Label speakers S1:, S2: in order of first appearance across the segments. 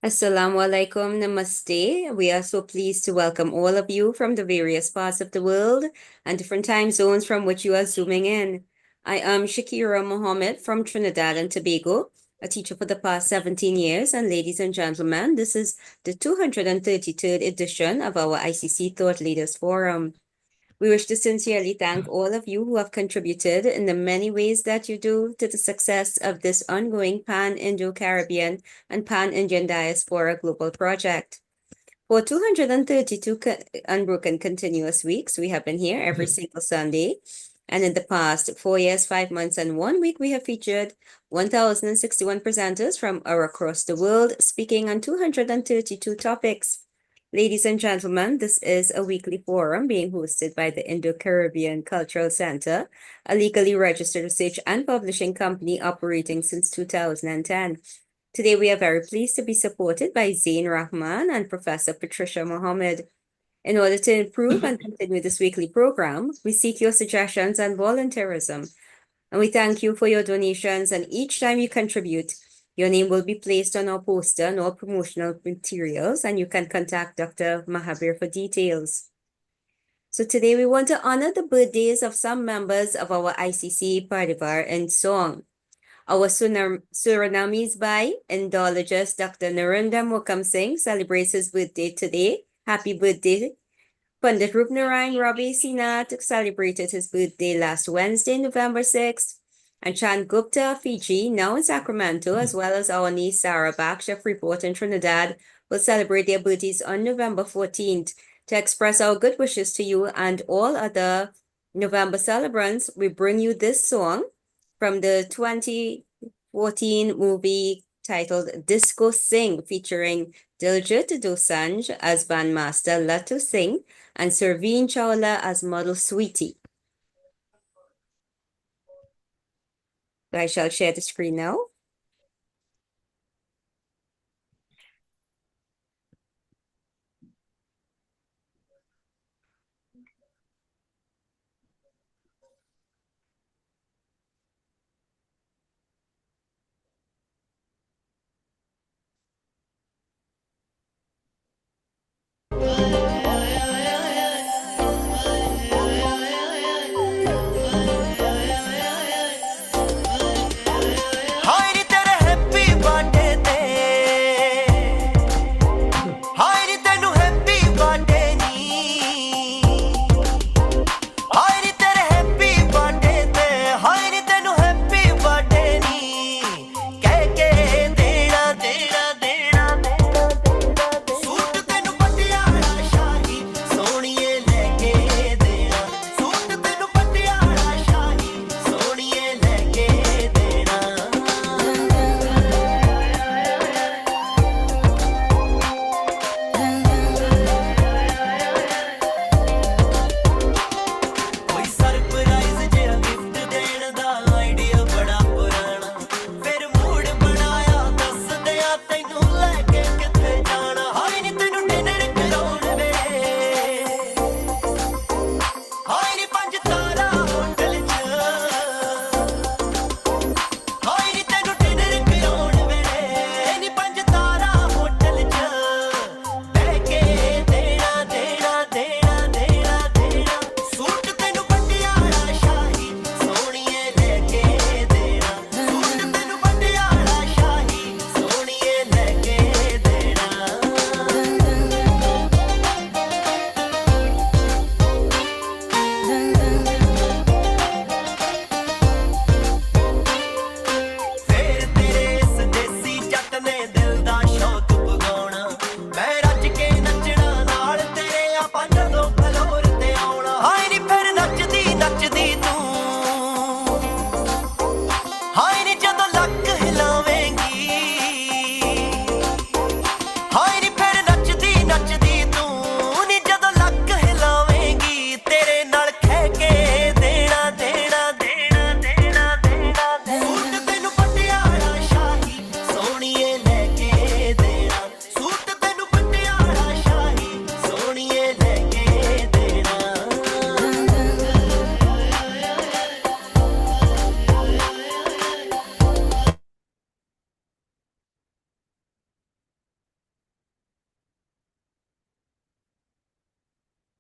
S1: Assalamu alaikum, namaste. We are so pleased to welcome all of you from the various parts of the world and different time zones from which you are zooming in. I am Shakira Mohammed from Trinidad and Tobago, a teacher for the past 17 years. And ladies and gentlemen, this is the 233rd edition of our ICC Thought Leaders Forum. We wish to sincerely thank all of you who have contributed in the many ways that you do to the success of this ongoing Pan-Indo-Caribbean and Pan-Indian Diaspora Global Project. For 232 unbroken continuous weeks, we have been here every single Sunday. And in the past 4 years, 5 months, and 1 week, we have featured 1,061 presenters from across the world speaking on 232 topics. Ladies and gentlemen, this is a weekly forum being hosted by the Indo-Caribbean Cultural Center, a legally registered research and publishing company operating since 2010. Today, we are very pleased to be supported by Zain Rahman and Professor Patricia Mohammed. In order to improve and continue this weekly program, we seek your suggestions and volunteerism. And we thank you for your donations, and each time you contribute, your name will be placed on our poster and all promotional materials, and you can contact Dr. Mahabir for details. So today we want to honor the birthdays of some members of our ICC Parivar in song. Our Surinamese Bai, Indologist Dr. Narendra Mokam Singh celebrates his birthday today. Happy birthday. Pandit Rupnarayan Ravi Sinath celebrated his birthday last Wednesday, November 6th. And Chan Gupta, Fiji, now in Sacramento, as well as our niece Sarah Baksh of Freeport in Trinidad, will celebrate their birthdays on November 14th. To express our good wishes to you and all other November celebrants, we bring you this song from the 2014 movie titled Disco Sing, featuring Diljit Dosanjh as bandmaster Latu Singh and Servine Chawla as model Sweetie. I shall share the screen now.
S2: Hi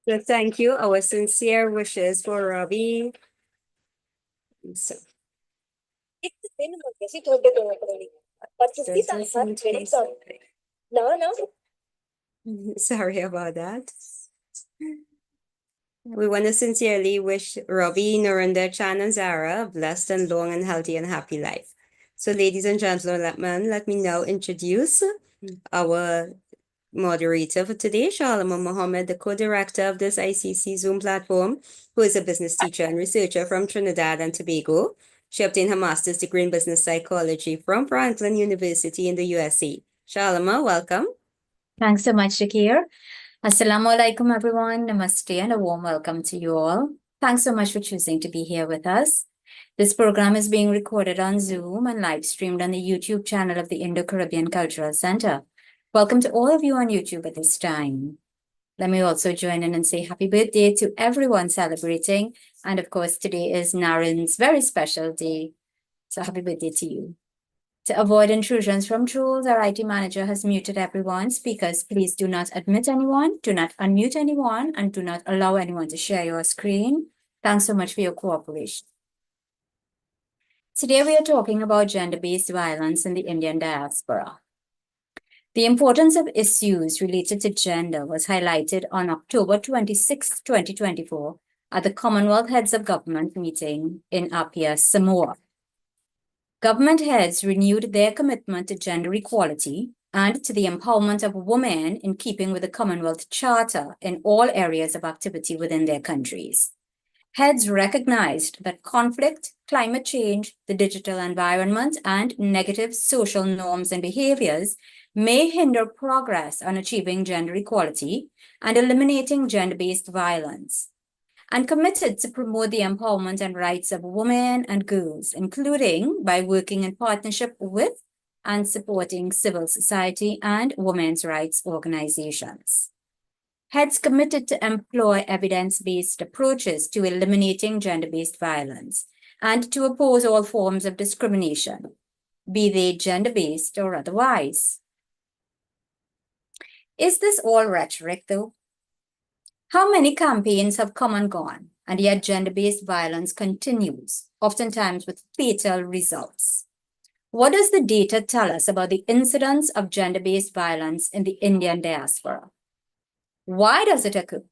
S1: So thank you. Our sincere wishes for Robbie. So, sorry about that. We want to sincerely wish Robbie, Nurinder, Chan, and Zara a blessed and long and healthy and happy life. So, ladies and gentlemen, let me now introduce our moderator for today, Shalama Mohammed, the co-director of this ICC Zoom platform, who is a business teacher and researcher from Trinidad and Tobago. She obtained her master's degree in business psychology from Franklin University in the USA. Shalama, welcome.
S2: Thanks so much, Shakir. Assalamu alaikum, everyone. Namaste and a warm welcome to you all. Thanks so much for choosing to be here with us. This program is being recorded on Zoom and live streamed on the YouTube channel of the Indo-Caribbean Cultural Center. Welcome to all of you on YouTube at this time. Let me also join in and say happy birthday to everyone celebrating. And of course, today is Naren's very special day. So happy birthday to you. To avoid intrusions from trolls, our IT manager has muted everyone. Speakers, please do not admit anyone, do not unmute anyone, and do not allow anyone to share your screen. Thanks so much for your cooperation. Today, we are talking about gender-based violence in the Indian diaspora. The importance of issues related to gender was highlighted on October 26, 2024, at the Commonwealth Heads of Government meeting in Apia, Samoa. Government heads renewed their commitment to gender equality and to the empowerment of women in keeping with the Commonwealth Charter in all areas of activity within their countries. Heads recognized that conflict, climate change, the digital environment, and negative social norms and behaviors may hinder progress on achieving gender equality and eliminating gender-based violence, and committed to promote the empowerment and rights of women and girls, including by working in partnership with and supporting civil society and women's rights organizations. Heads committed to employ evidence-based approaches to eliminating gender-based violence and to oppose all forms of discrimination, be they gender-based or otherwise. Is this all rhetoric, though? How many campaigns have come and gone, and yet gender-based violence continues, oftentimes with fatal results? What does the data tell us about the incidence of gender-based violence in the Indian diaspora? Why does it occur?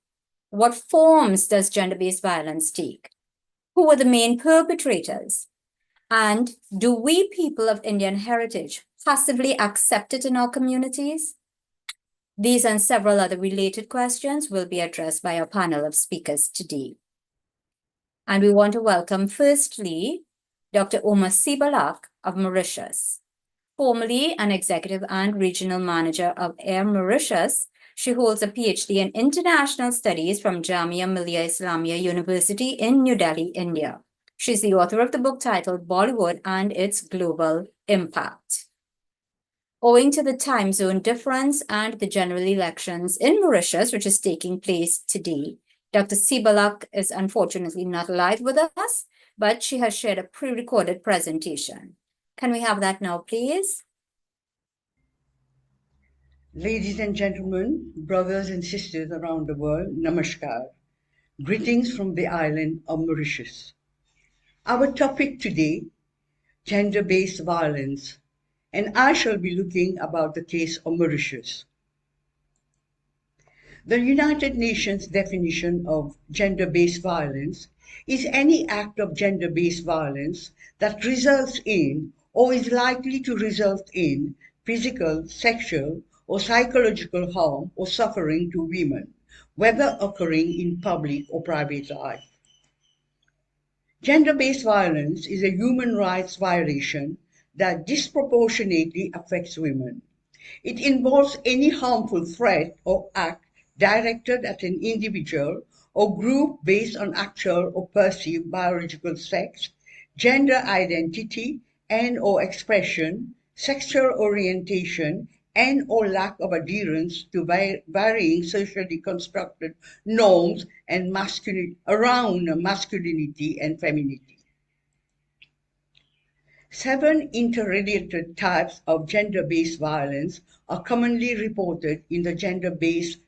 S2: What forms does gender-based violence take? Who are the main perpetrators? And do we people of Indian heritage passively accept it in our communities? These and several other related questions will be addressed by our panel of speakers today. And we want to welcome firstly, Dr. Omar Sibalak of Mauritius. Formerly an executive and regional manager of Air Mauritius, she holds a PhD in international studies from Jamia Millia Islamia University in New Delhi, India. She's the author of the book titled Bollywood and Its Global Impact. Owing to the time zone difference and the general elections in Mauritius, which is taking place today, Dr. Sibalak is unfortunately not live with us, but she has shared a pre-recorded presentation. Can we have that now, please?
S3: Ladies and gentlemen, brothers and sisters around the world, namaskar. Greetings from the island of Mauritius. Our topic today, gender-based violence, and I shall be looking about the case of Mauritius. The United Nations definition of gender-based violence is any act of gender-based violence that results in or is likely to result in physical, sexual, or psychological harm or suffering to women, whether occurring in public or private life. Gender-based violence is a human rights violation that disproportionately affects women. It involves any harmful threat or act directed at an individual or group based on actual or perceived biological sex, gender identity and or expression, sexual orientation, and or lack of adherence to varying socially constructed norms and around masculinity and femininity. 7 interrelated types of gender-based violence are commonly reported in the gender-based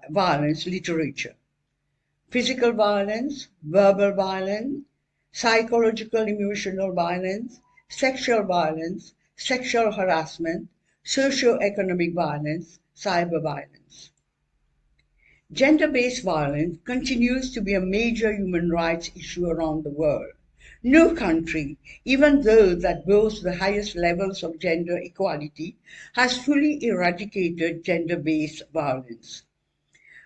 S3: violence literature. physical violence, verbal violence, psychological emotional violence, sexual harassment, socio-economic violence, cyber violence. Gender-based violence continues to be a major human rights issue around the world. No country, even those that boast the highest levels of gender equality, has fully eradicated gender-based violence.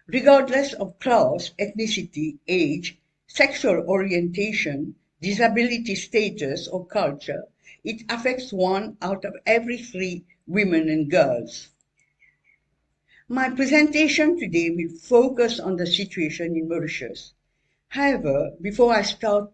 S3: Regardless of class, ethnicity, age, sexual orientation, disability status, or culture, it affects 1 out of every 3 women and girls. My presentation today will focus on the situation in Mauritius. However, before I start,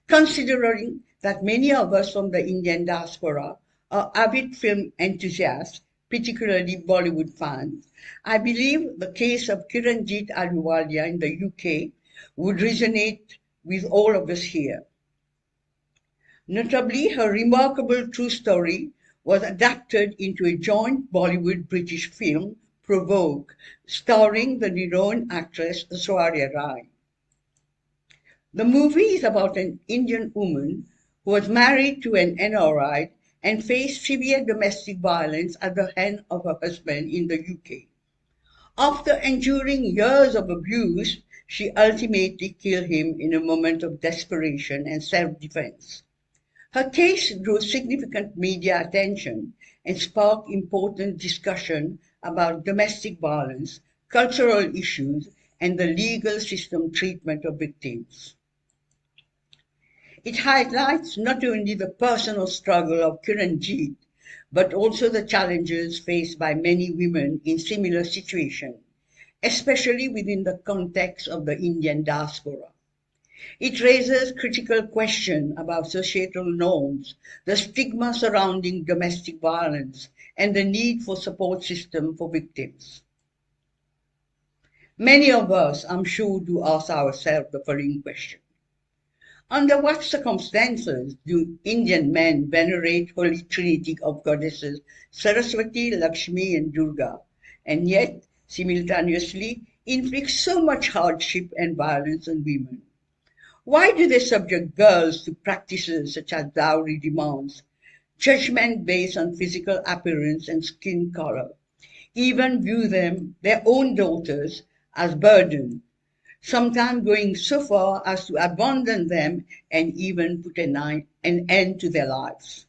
S3: considering that many of us from the Indian diaspora are avid film enthusiasts, particularly Bollywood fans, I believe the case of Kiranjit Ahluwalia in the UK would resonate with all of us here. Notably, her remarkable true story was adapted into a joint Bollywood-British film, Provoke, starring the renowned actress Aishwarya Rai. The movie is about an Indian woman who was married to an NRI and faced severe domestic violence at the hand of her husband in the UK. After enduring years of abuse, she ultimately killed him in a moment of desperation and self-defense. Her case drew significant media attention and sparked important discussion about domestic violence, cultural issues, and the legal system treatment of victims. It highlights not only the personal struggle of Kiranjit, but also the challenges faced by many women in similar situations, especially within the context of the Indian diaspora. It raises critical questions about societal norms, the stigma surrounding domestic violence, and the need for support system for victims. Many of us, I'm sure, do ask ourselves the following question. Under what circumstances do Indian men venerate holy trinity of goddesses Saraswati, Lakshmi, and Durga, and yet simultaneously inflict so much hardship and violence on women? Why do they subject girls to practices such as dowry demands, judgment based on physical appearance and skin color, even view them, their own daughters, as burden, sometimes going so far as to abandon them and even put an end to their lives?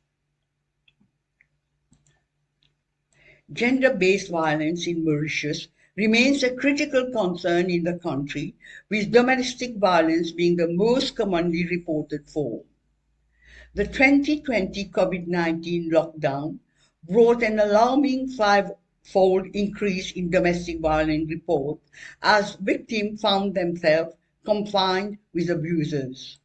S3: Gender-based violence in Mauritius remains a critical concern in the country, with domestic violence being the most commonly reported form. The 2020 COVID-19 lockdown brought an alarming five-fold increase in domestic violence reports as victims found themselves confined with abusers.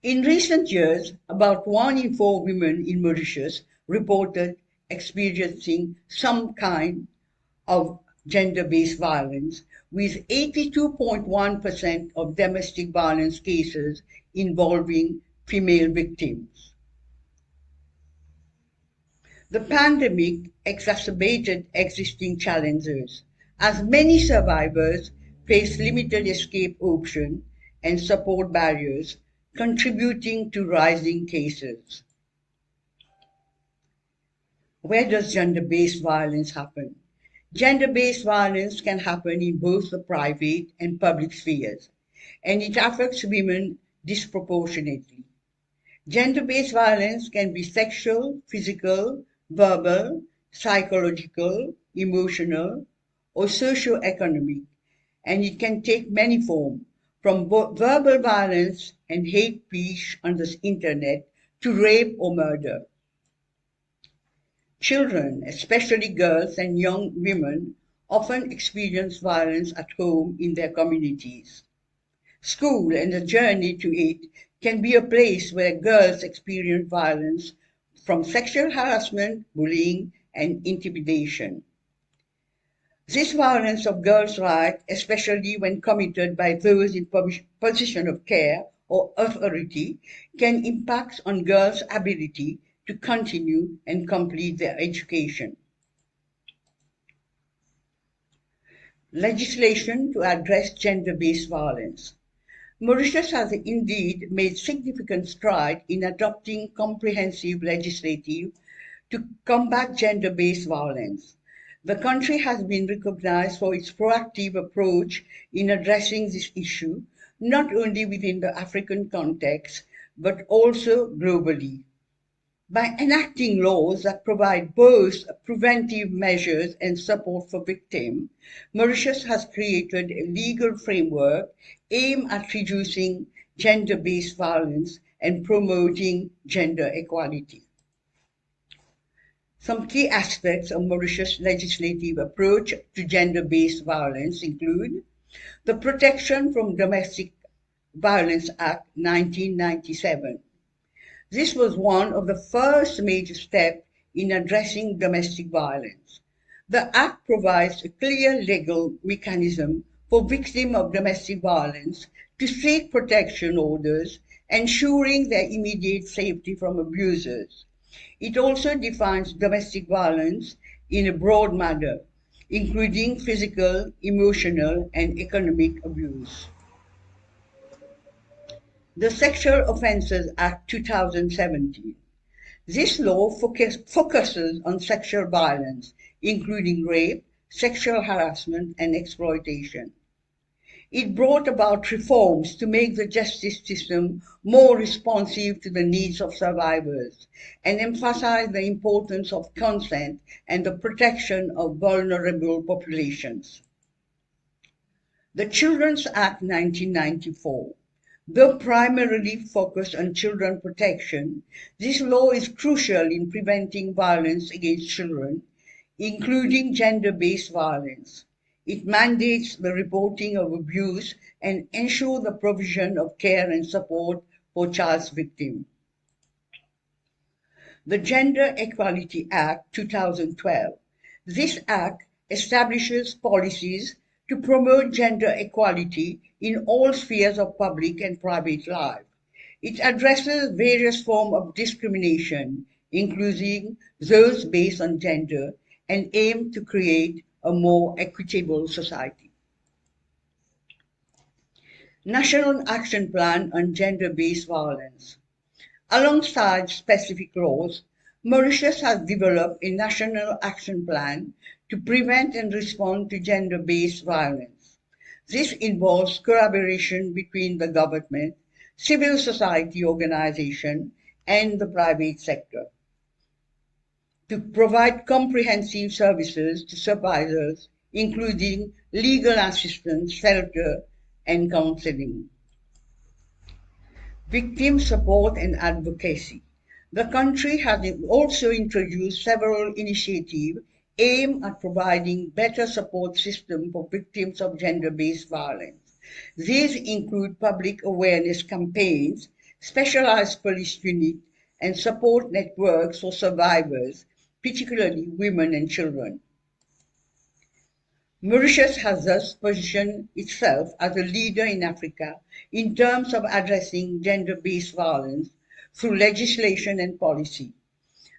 S3: In recent years, about 1 in 4 women in Mauritius reported experiencing some kind of gender-based violence, with 82.1% of domestic violence cases involving female victims. The pandemic exacerbated existing challenges, as many survivors face limited escape options and support barriers, contributing to rising cases. Where does gender-based violence happen? Gender-based violence can happen in both the private and public spheres, and it affects women disproportionately. Gender-based violence can be sexual, physical, verbal, psychological, emotional, or socio-economic, and it can take many forms, from verbal violence and hate speech on the internet to rape or murder. Children, especially girls and young women, often experience violence at home in their communities. School and the journey to it can be a place where girls experience violence from sexual harassment, bullying, and intimidation. This violence of girls' rights, especially when committed by those in position of care or authority, can impact on girls' ability to continue and complete their education. legislation to address gender-based violence. Mauritius has indeed made significant strides in adopting comprehensive legislation to combat gender-based violence. The country has been recognized for its proactive approach in addressing this issue, not only within the African context, but also globally. By enacting laws that provide both preventive measures and support for victims, Mauritius has created a legal framework aimed at reducing gender-based violence and promoting gender equality. Some key aspects of Mauritius' legislative approach to gender-based violence include the Protection from Domestic Violence Act 1997. This was one of the first major steps in addressing domestic violence. The Act provides a clear legal mechanism for victims of domestic violence to seek protection orders, ensuring their immediate safety from abusers. It also defines domestic violence in a broad manner, including physical, emotional, and economic abuse. The Sexual Offences Act 2017. This law focuses on sexual violence, including rape, sexual harassment, and exploitation. It brought about reforms to make the justice system more responsive to the needs of survivors and emphasized the importance of consent and the protection of vulnerable populations. The Children's Act 1994. Though primarily focused on children protection, this law is crucial in preventing violence against children, including gender-based violence. It mandates the reporting of abuse and ensures the provision of care and support for child's victim. The Gender Equality Act 2012. This act establishes policies to promote gender equality in all spheres of public and private life. It addresses various forms of discrimination, including those based on gender, and aims to create a more equitable society. National Action Plan on Gender-Based Violence. Alongside specific laws, Mauritius has developed a national action plan to prevent and respond to gender-based violence. This involves collaboration between the government, civil society organizations, and the private sector to provide comprehensive services to survivors, including legal assistance, shelter, and counseling. Victim support and advocacy. The country has also introduced several initiatives aimed at providing better support systems for victims of gender-based violence. These include public awareness campaigns, specialized police units, and support networks for survivors, particularly women and children. Mauritius has thus positioned itself as a leader in Africa in terms of addressing gender-based violence through legislation and policy.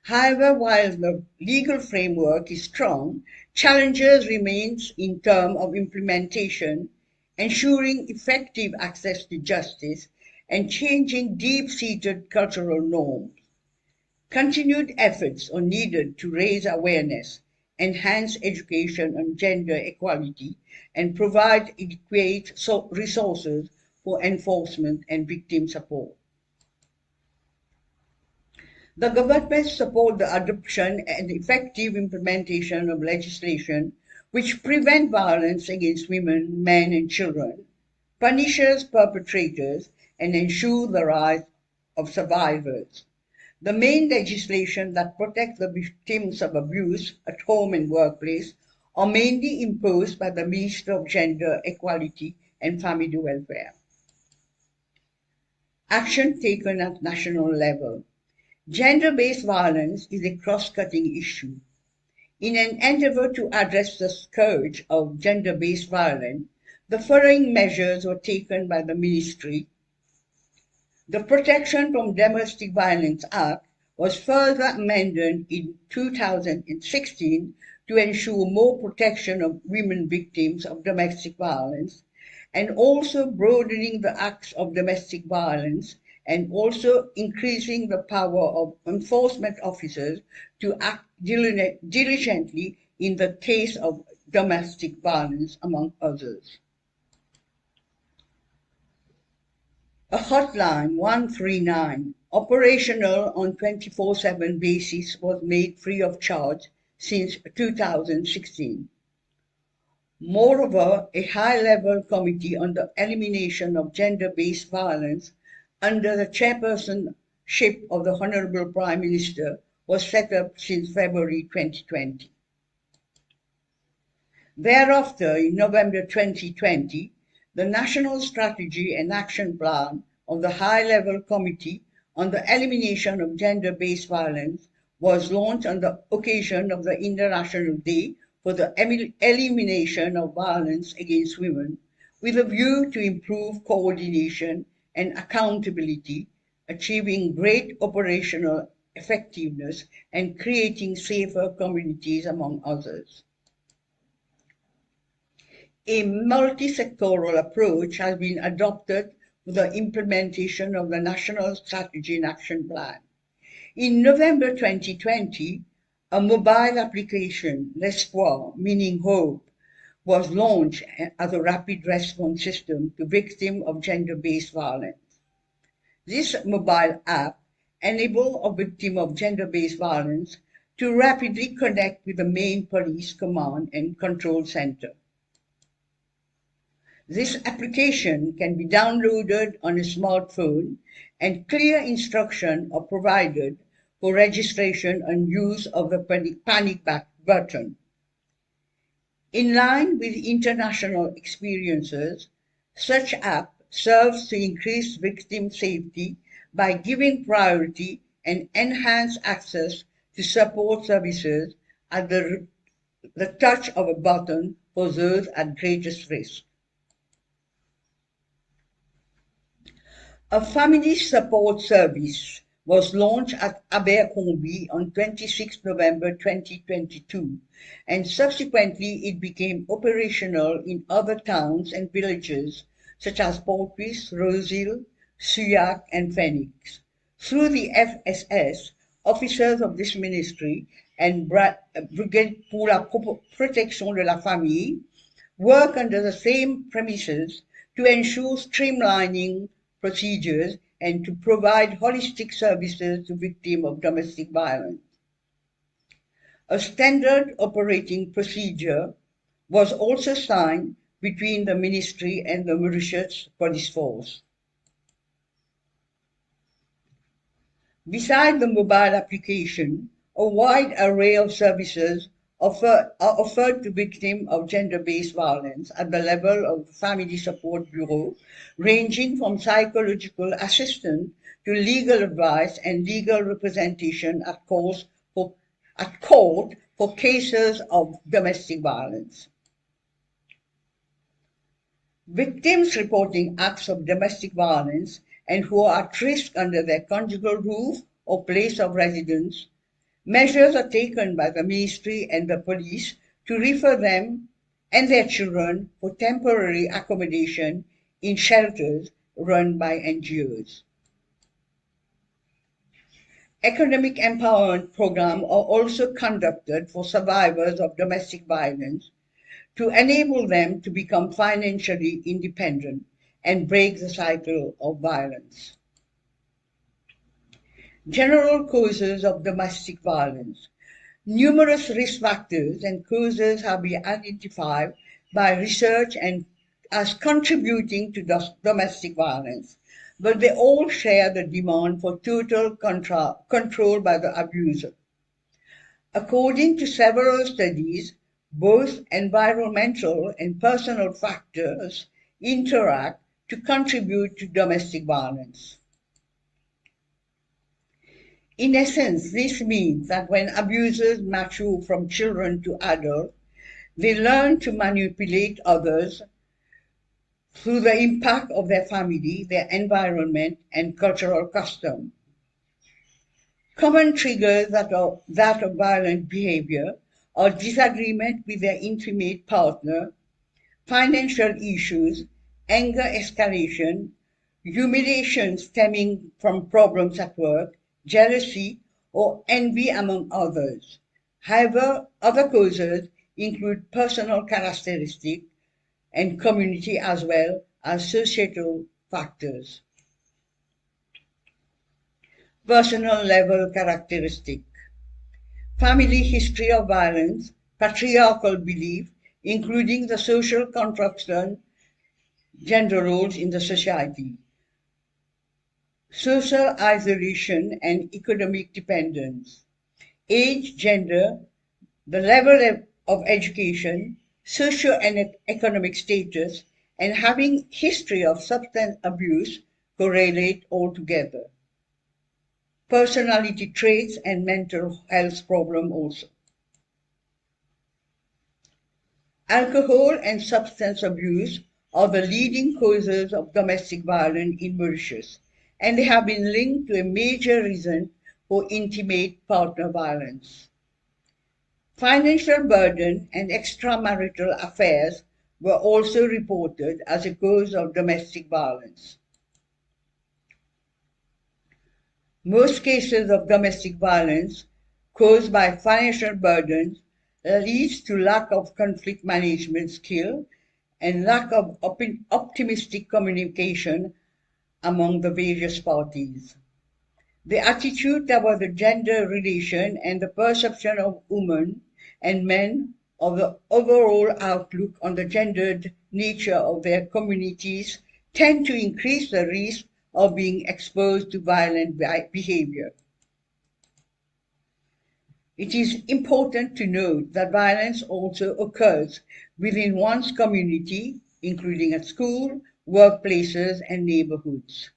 S3: However, while the legal framework is strong, challenges remain in terms of implementation, ensuring effective access to justice, and changing deep-seated cultural norms. Continued efforts are needed to raise awareness, enhance education on gender equality, and provide adequate resources for enforcement and victim support. The government supports the adoption and effective implementation of legislation which prevent violence against women, men, and children, punishes perpetrators, and ensures the rights of survivors. The main legislation that protects the victims of abuse at home and workplace are mainly imposed by the Ministry of Gender Equality and Family Welfare. Action taken at national level. Gender-based violence is a cross-cutting issue. In an endeavor to address the scourge of gender-based violence, the following measures were taken by the ministry. The Protection from Domestic Violence Act was further amended in 2016 to ensure more protection of women victims of domestic violence, and also broadening the acts of domestic violence, and also increasing the power of enforcement officers to act diligently in the case of domestic violence, among others. A hotline 139, operational on 24/7 basis, was made free of charge since 2016. Moreover, a high-level committee on the elimination of gender-based violence under the chairpersonship of the Honorable Prime Minister was set up since February 2020. Thereafter, in November 2020, the National Strategy and Action Plan of the High-Level Committee on the Elimination of Gender-Based Violence was launched on the occasion of the International Day for the Elimination of Violence Against Women, with a view to improve coordination and accountability, achieving great operational effectiveness, and creating safer communities, among others. A multi-sectoral approach has been adopted for the implementation of the National Strategy and Action Plan. In November 2020, a mobile application, L'Espoir, meaning hope, was launched as a rapid response system to victims of gender-based violence. This mobile app enables a victim of gender-based violence to rapidly connect with the main police command and control center. This application can be downloaded on a smartphone, and clear instructions are provided for registration and use of the panic button. In line with international experiences, such app serves to increase victim safety by giving priority and enhanced access to support services at the touch of a button for those at greatest risk. A family support service was launched at Abercrombie on 26 November 2022, and subsequently it became operational in other towns and villages such as Portvis, Rosehill, Suyac, and Phoenix. Through the FSS, officers of this ministry and Brigade pour la Protection de la Famille work under the same premises to ensure streamlining procedures and to provide holistic services to victims of domestic violence. A standard operating procedure was also signed between the ministry and the Mauritius Police Force. Besides the mobile application, a wide array of services are offered to victims of gender-based violence at the level of the Family Support Bureau, ranging from psychological assistance to legal advice and legal representation at court for cases of domestic violence. Victims reporting acts of domestic violence and who are at risk under their conjugal roof or place of residence, measures are taken by the ministry and the police to refer them and their children for temporary accommodation in shelters run by NGOs. Economic empowerment programs are also conducted for survivors of domestic violence to enable them to become financially independent and break the cycle of violence. General causes of domestic violence. Numerous risk factors and causes have been identified by research and as contributing to domestic violence, but they all share the demand for total control by the abuser. According to several studies, both environmental and personal factors interact to contribute to domestic violence. In essence, this means that when abusers mature from children to adults, they learn to manipulate others through the impact of their family, their environment, and cultural Common triggers that are that of violent behavior are disagreement with their intimate partner, financial issues, anger escalation, humiliation stemming from problems at work, jealousy, or envy, among others. However, other causes include personal characteristics and community as well as societal factors. Personal level characteristic. Family history of violence, patriarchal belief, including the social construction, gender roles in the society, social isolation and economic dependence, age, gender, the level of education, socio and economic status, and having history of substance abuse correlate altogether. Personality traits and mental health problem also. Alcohol and substance abuse are the leading causes of domestic violence in Mauritius, and they have been linked to a major reason for intimate partner violence. Financial burden and extramarital affairs were also reported as a cause of domestic violence. Most cases of domestic violence caused by financial burdens leads to lack of conflict management skill and lack of optimistic communication among the various parties. The attitude toward the gender relation and the perception of women and men of the overall outlook on the gendered nature of their communities tend to increase the risk of being exposed to violent behavior. It is important to note that violence also occurs within one's community, including at school, workplaces, and neighborhoods.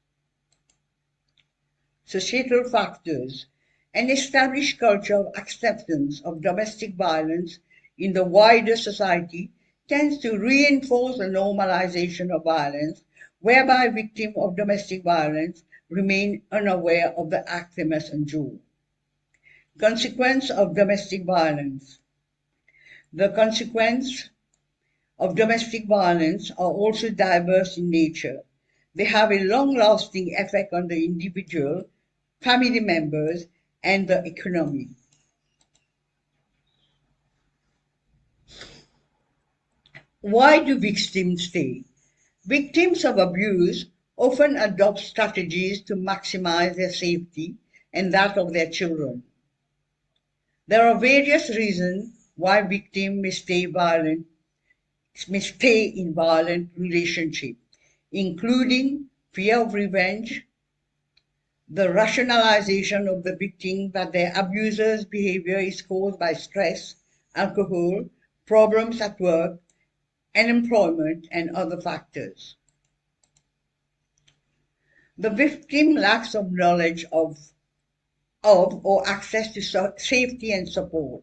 S3: Societal factors. An established culture of acceptance of domestic violence in the wider society tends to reinforce the normalization of violence, whereby victims of domestic violence remain unaware of the act they must endure. Consequence of domestic violence. The consequences of domestic violence are also diverse in nature. They have a long-lasting effect on the individual, family members, and the economy. Why do victims stay? Victims of abuse often adopt strategies to maximize their safety and that of their children. There are various reasons why victims may stay in violent relationships, including fear of revenge, the rationalization of the victim that their abuser's behavior is caused by stress, alcohol, problems at work, unemployment, and other factors. The victim lacks of knowledge of or access to safety and support,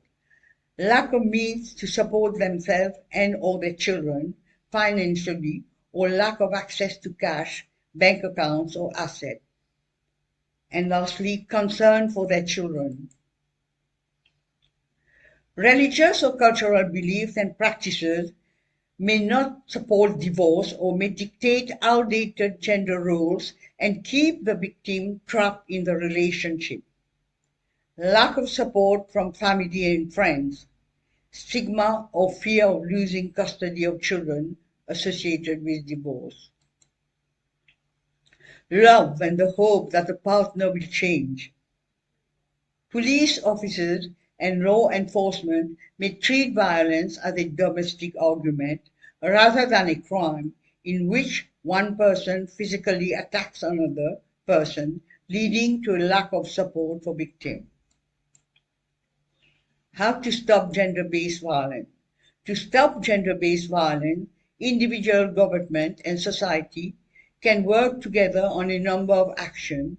S3: lack of means to support themselves and or their children financially, or lack of access to cash, bank accounts, or assets. And lastly, concern for their children. Religious or cultural beliefs and practices may not support divorce or may dictate outdated gender roles and keep the victim trapped in the relationship. Lack of support from family and friends, stigma or fear of losing custody of children associated with divorce. Love and the hope that the partner will change. Police officers and law enforcement may treat violence as a domestic argument rather than a crime in which one person physically attacks another person, leading to a lack of support for victims. How to stop gender-based violence? To stop gender-based violence, individual, government, and society can work together on a number of actions,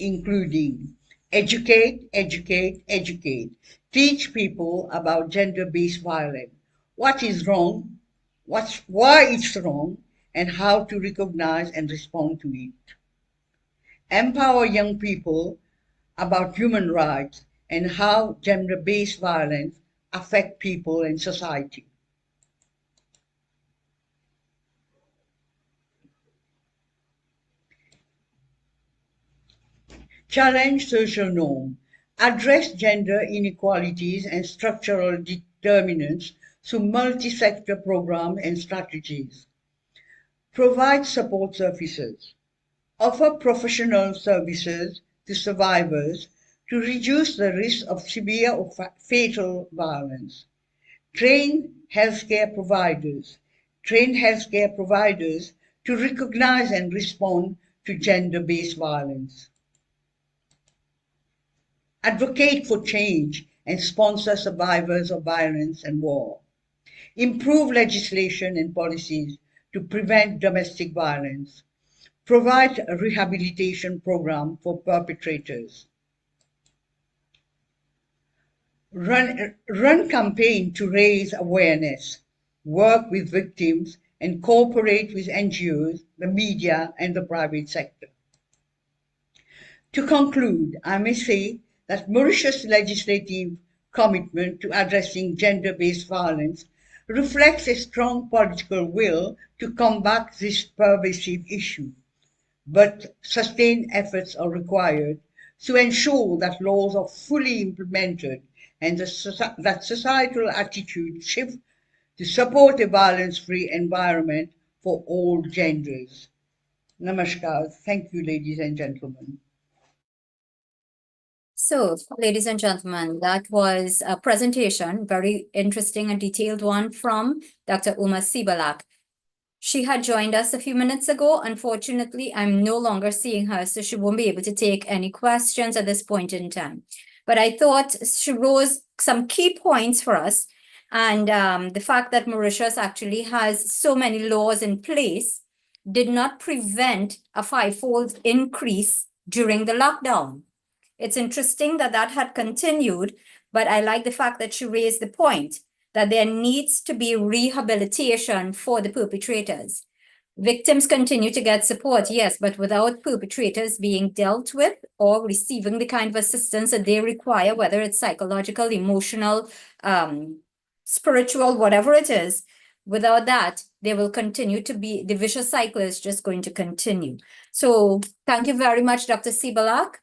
S3: including educate, educate, educate. Teach people about gender-based violence, what is wrong, why it's wrong, and how to recognize and respond to it. Empower young people about human rights and how gender-based violence affect people and society. Challenge social norms, address gender inequalities and structural determinants through multi-sector programs and strategies. Provide support services, offer professional services to survivors to reduce the risk of severe or fatal violence. Train healthcare providers. Train healthcare providers to recognize and respond to gender-based violence. Advocate for change and sponsor survivors of violence and war. Improve legislation and policies to prevent domestic violence. Provide a rehabilitation program for perpetrators. Run campaign to raise awareness. Work with victims and cooperate with NGOs, the media, and the private sector. To conclude, I may say that Mauritius' legislative commitment to addressing gender-based violence reflects a strong political will to combat this pervasive issue, but sustained efforts are required to ensure that laws are fully implemented and that societal attitudes shift to support a violence-free environment for all genders. Namaskar. Thank you, ladies and gentlemen.
S2: So, ladies and gentlemen, that was a presentation, very interesting and detailed one from Dr. Uma Sibalak. She had joined us a few minutes ago. Unfortunately, I'm no longer seeing her, so she won't be able to take any questions at this point in time. But I thought she rose some key points for us. And the fact that Mauritius actually has so many laws in place did not prevent a fivefold increase during the lockdown. It's interesting that that had continued, but I like the fact that she raised the point that there needs to be rehabilitation for the perpetrators. Victims continue to get support, yes, but without perpetrators being dealt with or receiving the kind of assistance that they require, whether it's psychological, emotional, spiritual, whatever it is, without that, there will continue to be, the vicious cycle is just going to continue. So thank you very much, Dr. Sibalak.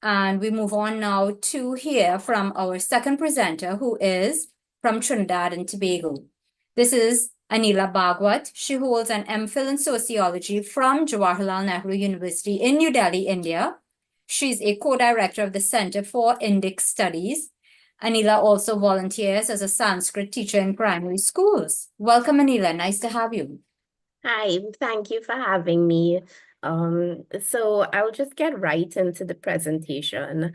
S2: And we move on now to hear from our second presenter, who is from Trinidad and Tobago. This is Anila Bhagwat. She holds an MPhil in Sociology from Jawaharlal Nehru University in New Delhi, India. She's a co-director of the Center for Indic Studies. Anila also volunteers as a Sanskrit teacher in primary schools. Welcome, Anila. Nice to have you.
S4: Hi, thank you for having me. So I'll just get right into the presentation.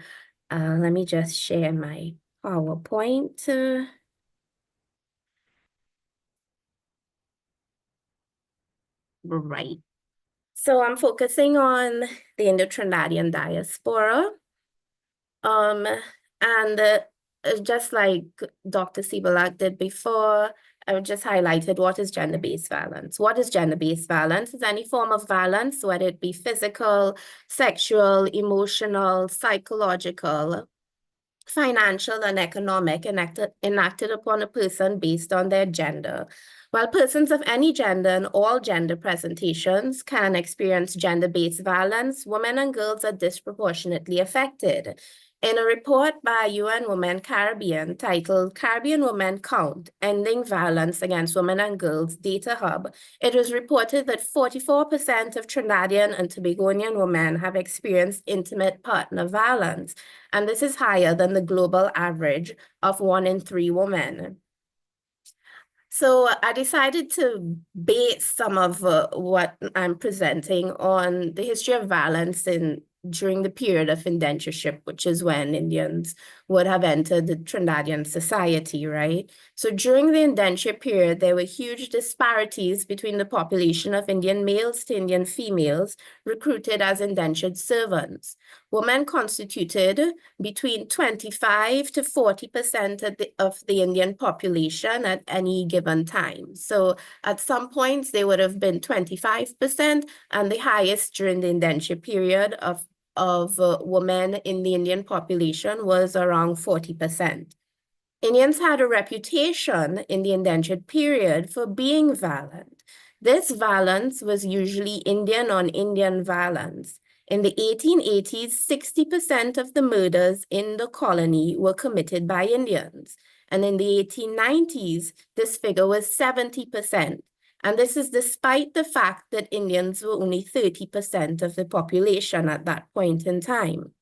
S4: Let me just share my PowerPoint. Right. So I'm focusing on the Indo-Trinidadian diaspora. And just like Dr. Sibalak did before, I just highlighted what is gender-based violence. What is gender-based violence? It's any form of violence, whether it be physical, sexual, emotional, psychological, financial, and economic, enacted upon a person based on their gender. While persons of any gender and all gender presentations can experience gender-based violence, women and girls are disproportionately affected. In a report by UN Women Caribbean titled Caribbean Women Count, Ending Violence Against Women and Girls Data Hub, it was reported that 44% of Trinidadian and Tobagonian women have experienced intimate partner violence, and this is higher than the global average of 1 in 3 women. So I decided to base some of what I'm presenting on the history of violence during the period of indentureship, which is when Indians would have entered the Trinidadian society, right? So during the indenture period, there were huge disparities between the population of Indian males to Indian females recruited as indentured servants. Women constituted between 25 to 40% of the Indian population at any given time. So at some points, they would have been 25%, and the highest during the indenture period of of women in the Indian population was around 40%. Indians had a reputation in the indentured period for being violent. This violence was usually Indian on Indian violence. In the 1880s, 60% of the murders in the colony were committed by Indians. And in the 1890s, this figure was 70%. And this is despite the fact that Indians were only 30% of the population at that point in time.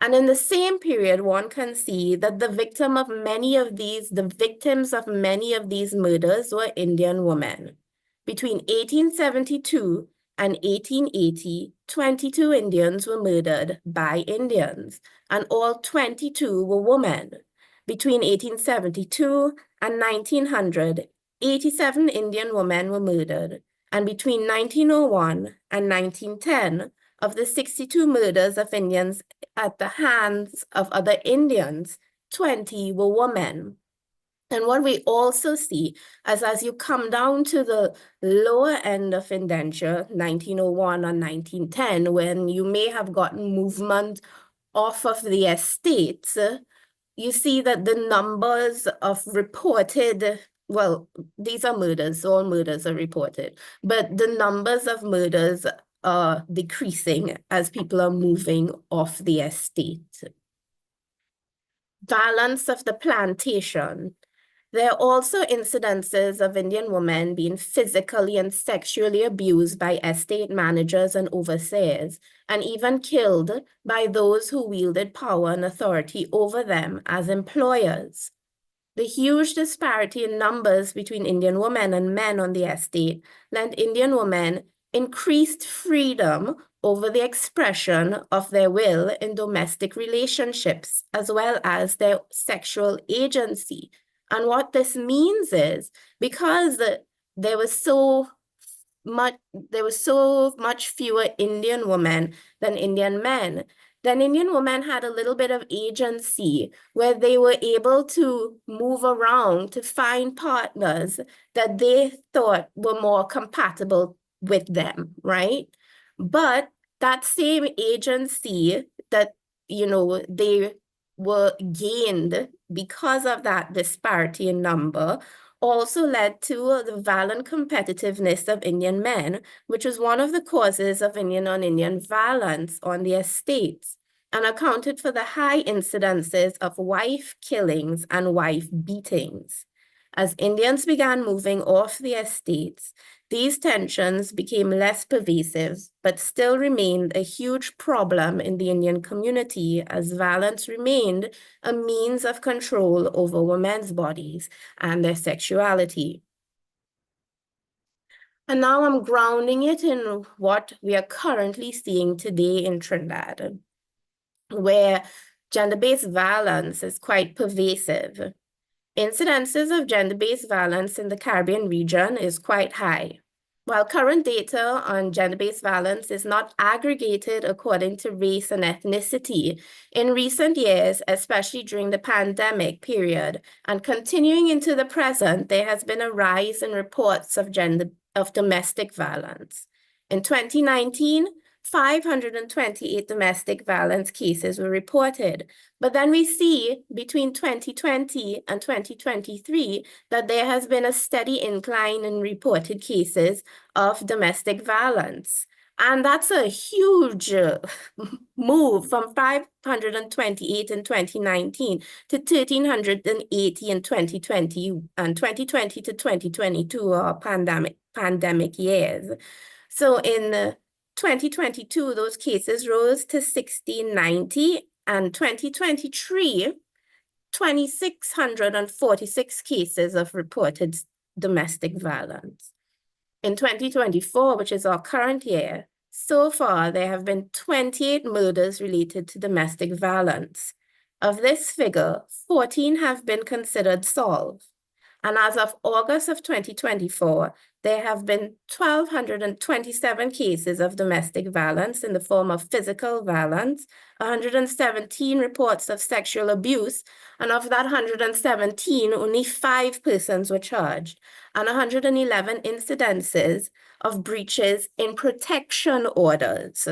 S4: And in the same period, one can see that the victims of many of these murders were Indian women. Between 1872 and 1880, 22 Indians were murdered by Indians, and all 22 were women. Between 1872 and 1900, 87 Indian women were murdered, and between 1901 and 1910, of the 62 murders of Indians at the hands of other Indians, 20 were women. And what we also see as you come down to the lower end of indenture, 1901 and 1910, when you may have gotten movement off of the estates, you see that the numbers of reported, well, these are murders, all murders are reported, but the numbers of murders are decreasing as people are moving off the estate. Violence of the plantation. There are also incidences of Indian women being physically and sexually abused by estate managers and overseers, and even killed by those who wielded power and authority over them as employers. The huge disparity in numbers between Indian women and men on the estate lent Indian women increased freedom over the expression of their will in domestic relationships, as well as their sexual agency. And what this means is, because there was so much fewer Indian women than Indian men, then Indian women had a little bit of agency where they were able to move around to find partners that they thought were more compatible with them, right? But that same agency that, they were gained because of that disparity in number also led to the violent competitiveness of Indian men, which was one of the causes of Indian on Indian violence on the estates, and accounted for the high incidences of wife killings and wife beatings. As Indians began moving off the estates, these tensions became less pervasive, but still remained a huge problem in the Indian community, as violence remained a means of control over women's bodies and their sexuality. And now I'm grounding it in what we are currently seeing today in Trinidad, where gender-based violence is quite pervasive. Incidences of gender-based violence in the Caribbean region is quite high. While current data on gender-based violence is not aggregated according to race and ethnicity, in recent years, especially during the pandemic period and continuing into the present, there has been a rise in reports of domestic violence. In 2019, 528 domestic violence cases were reported. But then we see between 2020 and 2023 that there has been a steady incline in reported cases of domestic violence. And that's a huge move from 528 in 2019 to 1,380 in 2020, and 2020 to 2022 are pandemic years. So in 2022, those cases rose to 1,690, and 2023, 2,646 cases of reported domestic violence. In 2024, which is our current year, so far there have been 28 murders related to domestic violence. Of this figure, 14 have been considered solved. And as of August of 2024, there have been 1,227 cases of domestic violence in the form of physical violence, 117 reports of sexual abuse, and of that 117, only 5 persons were charged, and 111 incidences of breaches in protection orders.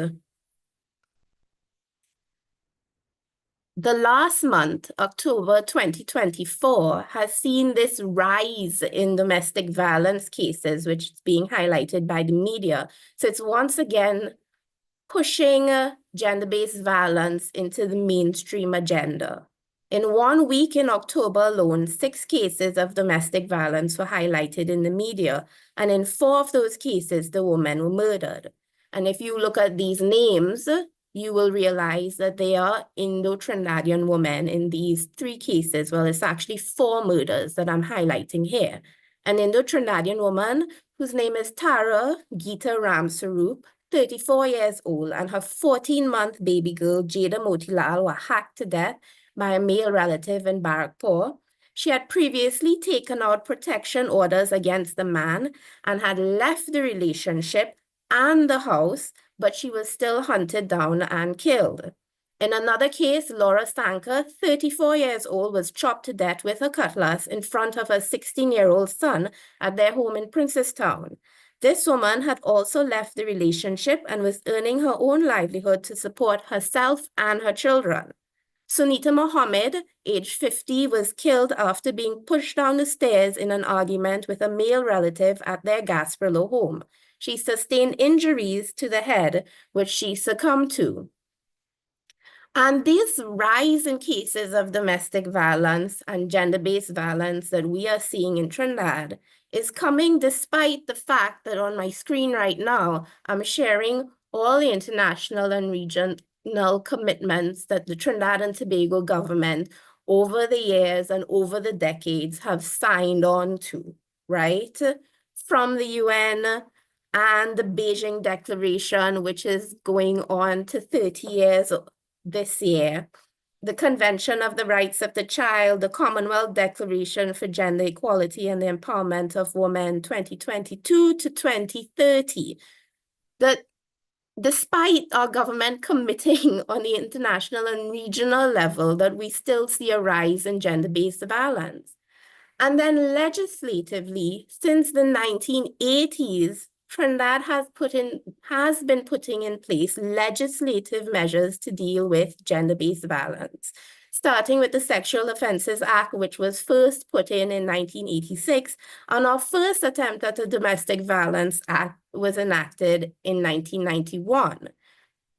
S4: the last month, October 2024, has seen this rise in domestic violence cases, which is being highlighted by the media. So it's once again pushing gender-based violence into the mainstream agenda. In 1 week in October alone, 6 cases of domestic violence were highlighted in the media, and in 4 of those cases, the women were murdered. And if you look at these names, you will realize that they are Indo-Trinidadian women in these 3 cases. Well, it's actually 4 murders that I'm highlighting here. An Indo-Trinidadian woman whose name is Tara Geeta Ramsarup, 34 years old, and her 14-month baby girl, Jada Motilal, were hacked to death by a male relative in Barrackpore. She had previously taken out protection orders against the man and had left the relationship and the house, but she was still hunted down and killed. In another case, Laura Sanker, 34 years old, was chopped to death with a cutlass in front of her 16-year-old son at their home in Princestown. This woman had also left the relationship and was earning her own livelihood to support herself and her children. Sunita Mohammed, age 50, was killed after being pushed down the stairs in an argument with a male relative at their Gasparilla home. She sustained injuries to the head, which she succumbed to. And this rise in cases of domestic violence and gender-based violence that we are seeing in Trinidad is coming despite the fact that on my screen right now, I'm sharing all the international and regional commitments that the Trinidad and Tobago government over the years and over the decades have signed on to, right? From the UN and the Beijing Declaration, which is going on to 30 years this year, the Convention of the Rights of the Child, the Commonwealth Declaration for Gender Equality and the Empowerment of Women, 2022 to 2030, that despite our government committing on the international and regional level, that we still see a rise in gender-based violence. And then legislatively, since the 1980s, Trinidad has been putting in place legislative measures to deal with gender-based violence, starting with the Sexual Offences Act, which was first put in 1986, and our first attempt at a Domestic Violence Act was enacted in 1991.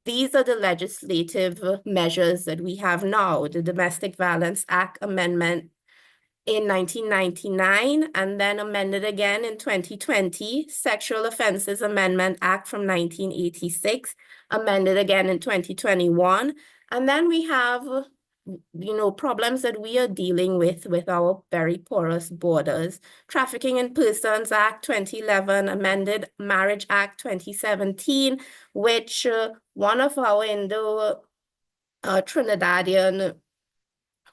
S4: These are the legislative measures that we have now, the Domestic Violence Act Amendment in 1999, and then amended again in 2020, Sexual Offences Amendment Act from 1986, amended again in 2021. And then we have, problems that we are dealing with our very porous borders. Trafficking in Persons Act 2011, amended Marriage Act 2017, which one of our Indo-Trinidadian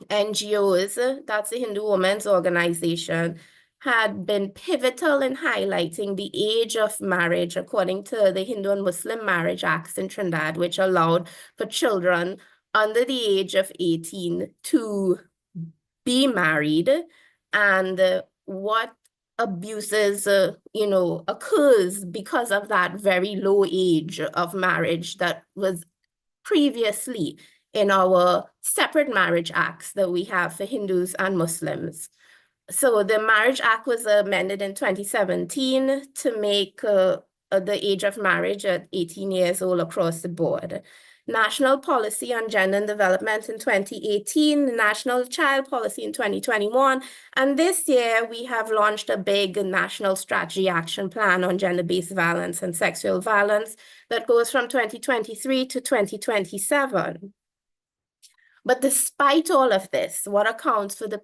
S4: NGOs, that's the Hindu Women's Organization, had been pivotal in highlighting the age of marriage according to the Hindu and Muslim Marriage Acts in Trinidad, which allowed for children under the age of 18 to be married, and what abuses, occurs because of that very low age of marriage that was previously in our separate marriage acts that we have for Hindus and Muslims. So the Marriage Act was amended in 2017 to make the age of marriage at 18 years old across the board. National Policy on Gender and Development in 2018, the National Child Policy in 2021, and this year we have launched a big National Strategy Action Plan on Gender-Based Violence and Sexual Violence that goes from 2023 to 2027. But despite all of this, what accounts for the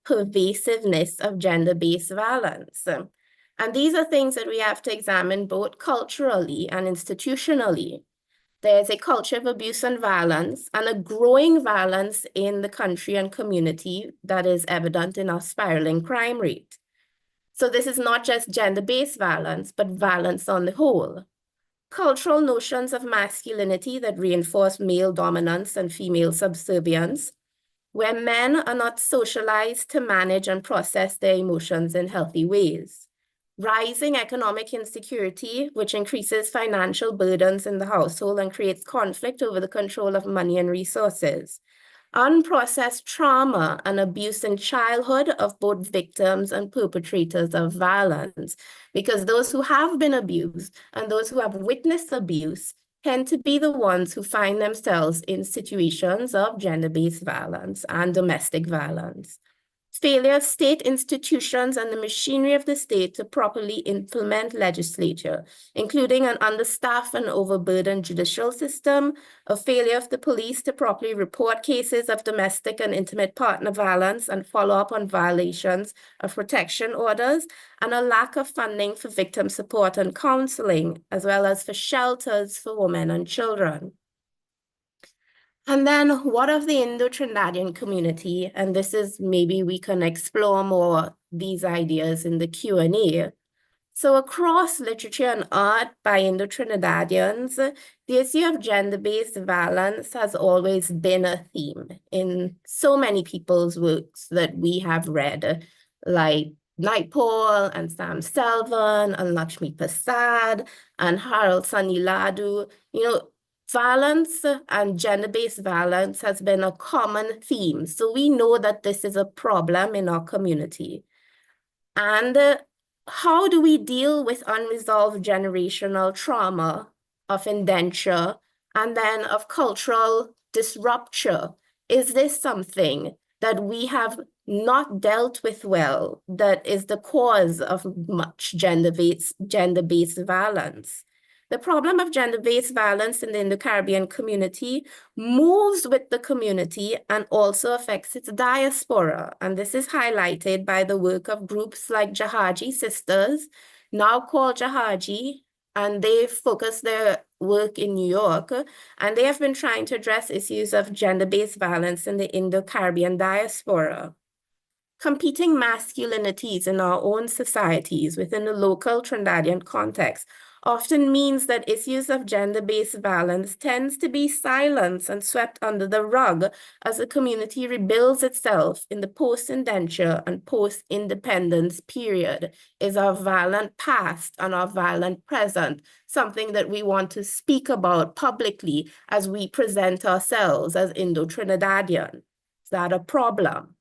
S4: pervasiveness of gender-based violence? And these are things that we have to examine both culturally and institutionally. There's a culture of abuse and violence, and a growing violence in the country and community that is evident in our spiraling crime rate. So this is not just gender-based violence, but violence on the whole. Cultural notions of masculinity that reinforce male dominance and female subservience, where men are not socialized to manage and process their emotions in healthy ways. Rising economic insecurity, which increases financial burdens in the household and creates conflict over the control of money and resources. unprocessed trauma and abuse in childhood of both victims and perpetrators of violence, because those who have been abused and those who have witnessed abuse tend to be the ones who find themselves in situations of gender-based violence and domestic violence. Failure of state institutions and the machinery of the state to properly implement legislature, including an understaffed and overburdened judicial system, a failure of the police to properly report cases of domestic and intimate partner violence and follow up on violations of protection orders, and a lack of funding for victim support and counseling, as well as for shelters for women and children. And then what of the Indo-Trinidadian community? And this is maybe we can explore more these ideas in the Q&A. So across literature and art by Indo-Trinidadians, the issue of gender-based violence has always been a theme in so many people's works that we have read, like Naipaul and Sam Selvon and Lakshmi Prasad and Harold Saniladu. Violence and gender-based violence has been a common theme. So we know that this is a problem in our community. And how do we deal with unresolved generational trauma of indenture and then of cultural disruption? Is this something that we have not dealt with well, that is the cause of much gender-based violence? The problem of gender-based violence in the Indo-Caribbean community moves with the community and also affects its diaspora. And this is highlighted by the work of groups like Jahaji Sisters, now called Jahaji, and they focus their work in New York, and they have been trying to address issues of gender-based violence in the Indo-Caribbean diaspora. Competing masculinities in our own societies within the local Trinidadian context often means that issues of gender-based violence tends to be silenced and swept under the rug as the community rebuilds itself in the post-indenture and post-independence period. Is our violent past and our violent present something that we want to speak about publicly as we present ourselves as Indo-Trinidadian? Is that a problem?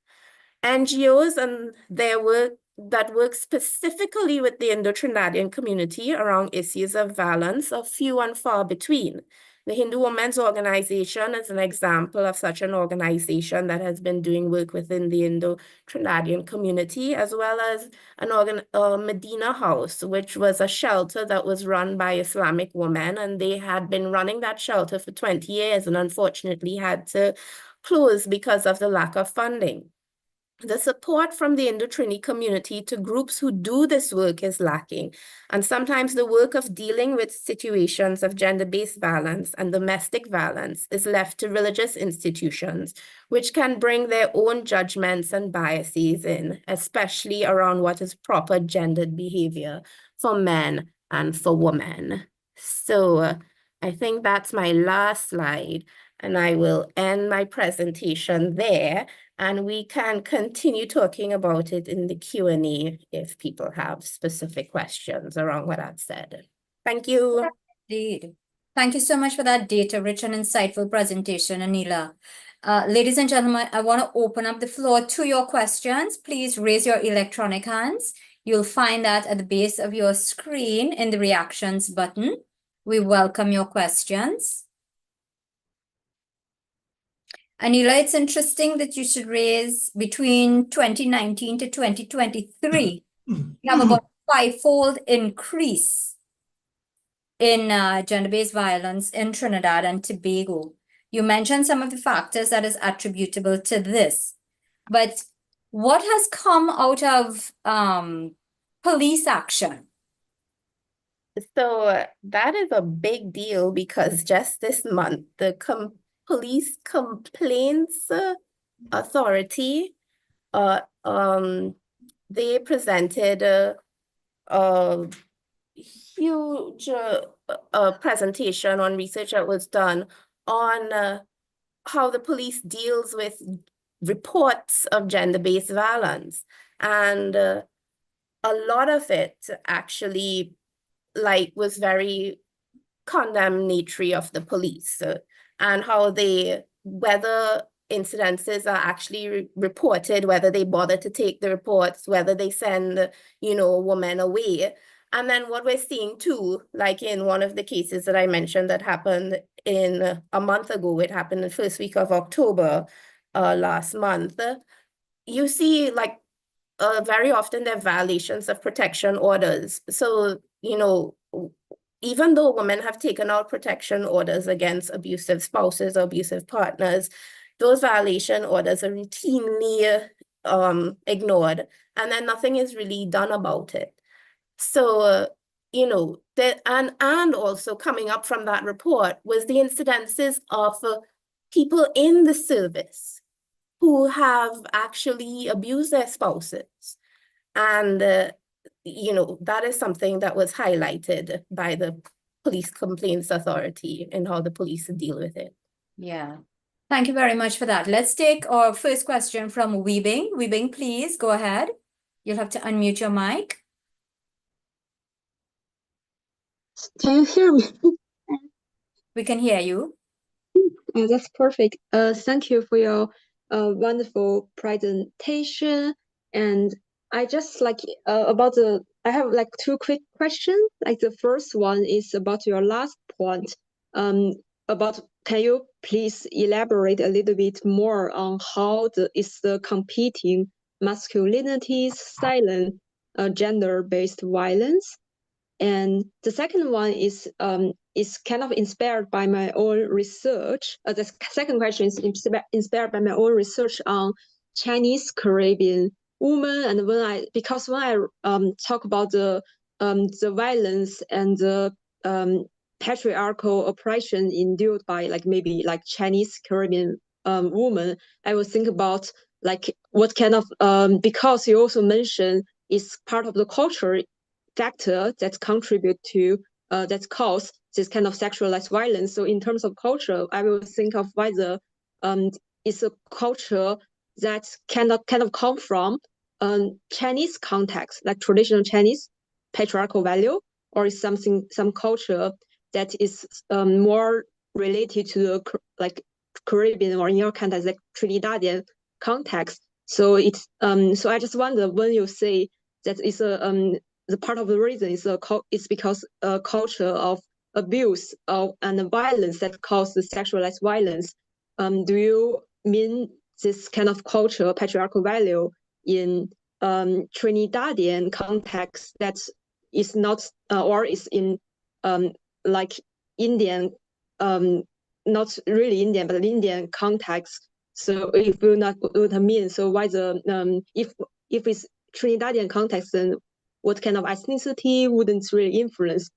S4: NGOs and their work that work specifically with the Indo-Trinidadian community around issues of violence are few and far between. The Hindu Women's Organization is an example of such an organization that has been doing work within the Indo-Trinidadian community, as well as Medina House, which was a shelter that was run by Islamic women, and they had been running that shelter for 20 years and unfortunately had to close because of the lack of funding. The support from the Indo-Trini community to groups who do this work is lacking, and sometimes the work of dealing with situations of gender-based violence and domestic violence is left to religious institutions, which can bring their own judgments and biases in, especially around what is proper gendered behavior for men and for women. So I think that's my last slide, and I will end my presentation there. And we can continue talking about it in the Q&A if people have specific questions around what I've said. Thank you.
S2: Indeed. Thank you so much for that data-rich and insightful presentation, Anila. Ladies and gentlemen, I want to open up the floor to your questions. Please raise your electronic hands. You'll find that at the base of your screen in the reactions button. We welcome your questions. Anila, it's interesting that you should raise between 2019 to 2023. You have about a 5-fold increase in gender-based violence in Trinidad and Tobago. You mentioned some of the factors that is attributable to this, but what has come out of police action?
S4: So that is a big deal because just this month, the Police Complaints Authority, they presented a huge presentation on research that was done on how the police deals with reports of gender-based violence. And a lot of it actually was very condemnatory of the police. And how they, whether incidences are actually reported, whether they bother to take the reports, whether they send, women away. And then what we're seeing too, like in one of the cases that I mentioned that happened in a month ago, it happened the first week of October last month, you see like very often there are violations of protection orders. So, even though women have taken out protection orders against abusive spouses or abusive partners, those violation orders are routinely ignored, and then nothing is really done about it. So, and also coming up from that report was the incidences of people in the service who have actually abused their spouses. And, that is something that was highlighted by the Police Complaints Authority and how the police deal with it.
S2: Yeah. Thank you very much for that. Let's take our first question from Weebing. Weebing, please go ahead. You'll have to unmute your mic.
S5: Can you hear me?
S2: We can hear you.
S5: Oh, that's perfect. Thank you for your wonderful presentation. And I just like I have like two quick questions. Like the first one is about your last point. Can you please elaborate a little bit more on how the competing masculinities silent gender-based violence? And the second one is kind of inspired by my own research. The second question is inspired by my own research on Chinese Caribbean women. And when I talk about the violence and the patriarchal oppression induced by maybe Chinese Caribbean women, I will think about what kind of because you also mentioned it's part of the culture factor that contribute to that cause this kind of sexualized violence. So in terms of culture, I will think of whether it's a culture that kind of come from Chinese context, like traditional Chinese patriarchal value, or is some culture that is more related to the Caribbean, or in your context, like Trinidadian context. So it's so I just wonder, when you say that it's the part of the reason is because a culture of abuse and violence that causes sexualized violence. Do you mean this kind of culture, patriarchal value in Trinidadian context that is not or is in like Indian, not really Indian, but Indian context? So if you not what I mean, so why if it's Trinidadian context, then what kind of ethnicity wouldn't really influence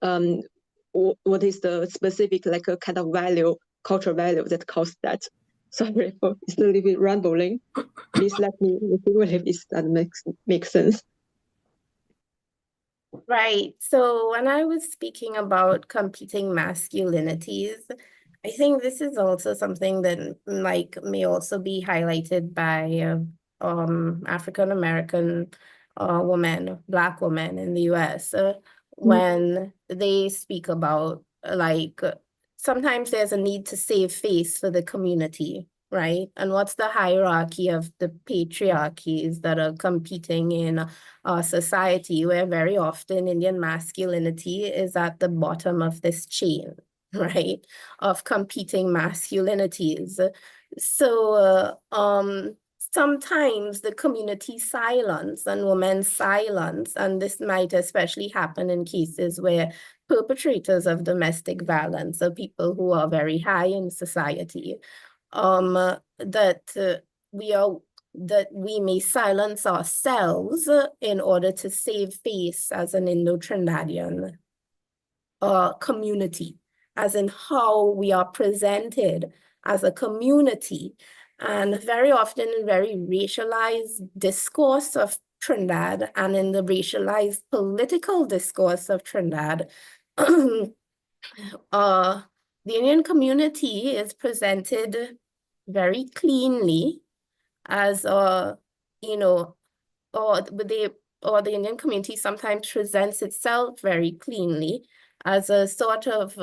S5: what is the specific a kind of value, cultural value that caused that? Sorry for it's a little bit rambling. Please let me know if that makes sense.
S4: Right. So when I was speaking about competing masculinities, I think this is also something that may also be highlighted by African American women, Black women in the US, when they speak about sometimes there's a need to save face for the community, right? And what's the hierarchy of the patriarchies that are competing in our society, where very often Indian masculinity is at the bottom of this chain, right, of competing masculinities. So sometimes the community silence and women's silence, and this might especially happen in cases where perpetrators of domestic violence are people who are very high in society, that we may silence ourselves in order to save face as an Indo-Trinidadian community, as in how we are presented as a community. And very often in very racialized discourse of Trinidad and in the racialized political discourse of Trinidad, the Indian community is presented very cleanly as the Indian community sometimes presents itself very cleanly as a sort of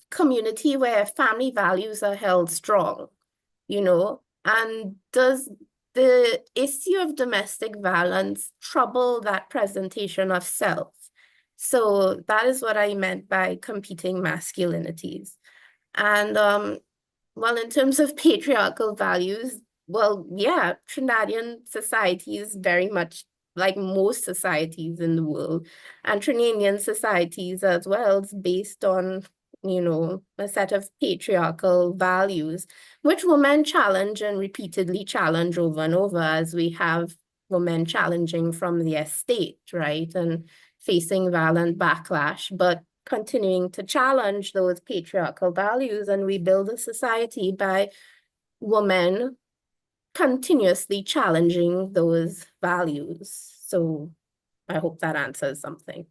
S4: community where family values are held strong, you know? And does the issue of domestic violence trouble that presentation of self? So that is what I meant by competing masculinities. And well, in terms of patriarchal values, well, yeah, Trinidadian society is very much like most societies in the world, and Trinidadian societies as well is based on, you know, a set of patriarchal values, which women challenge and repeatedly challenge over and over, as we have women challenging from the estate, right, and facing violent backlash, but continuing to challenge those patriarchal values, and we build a society by women continuously challenging those values. So I hope that answers something.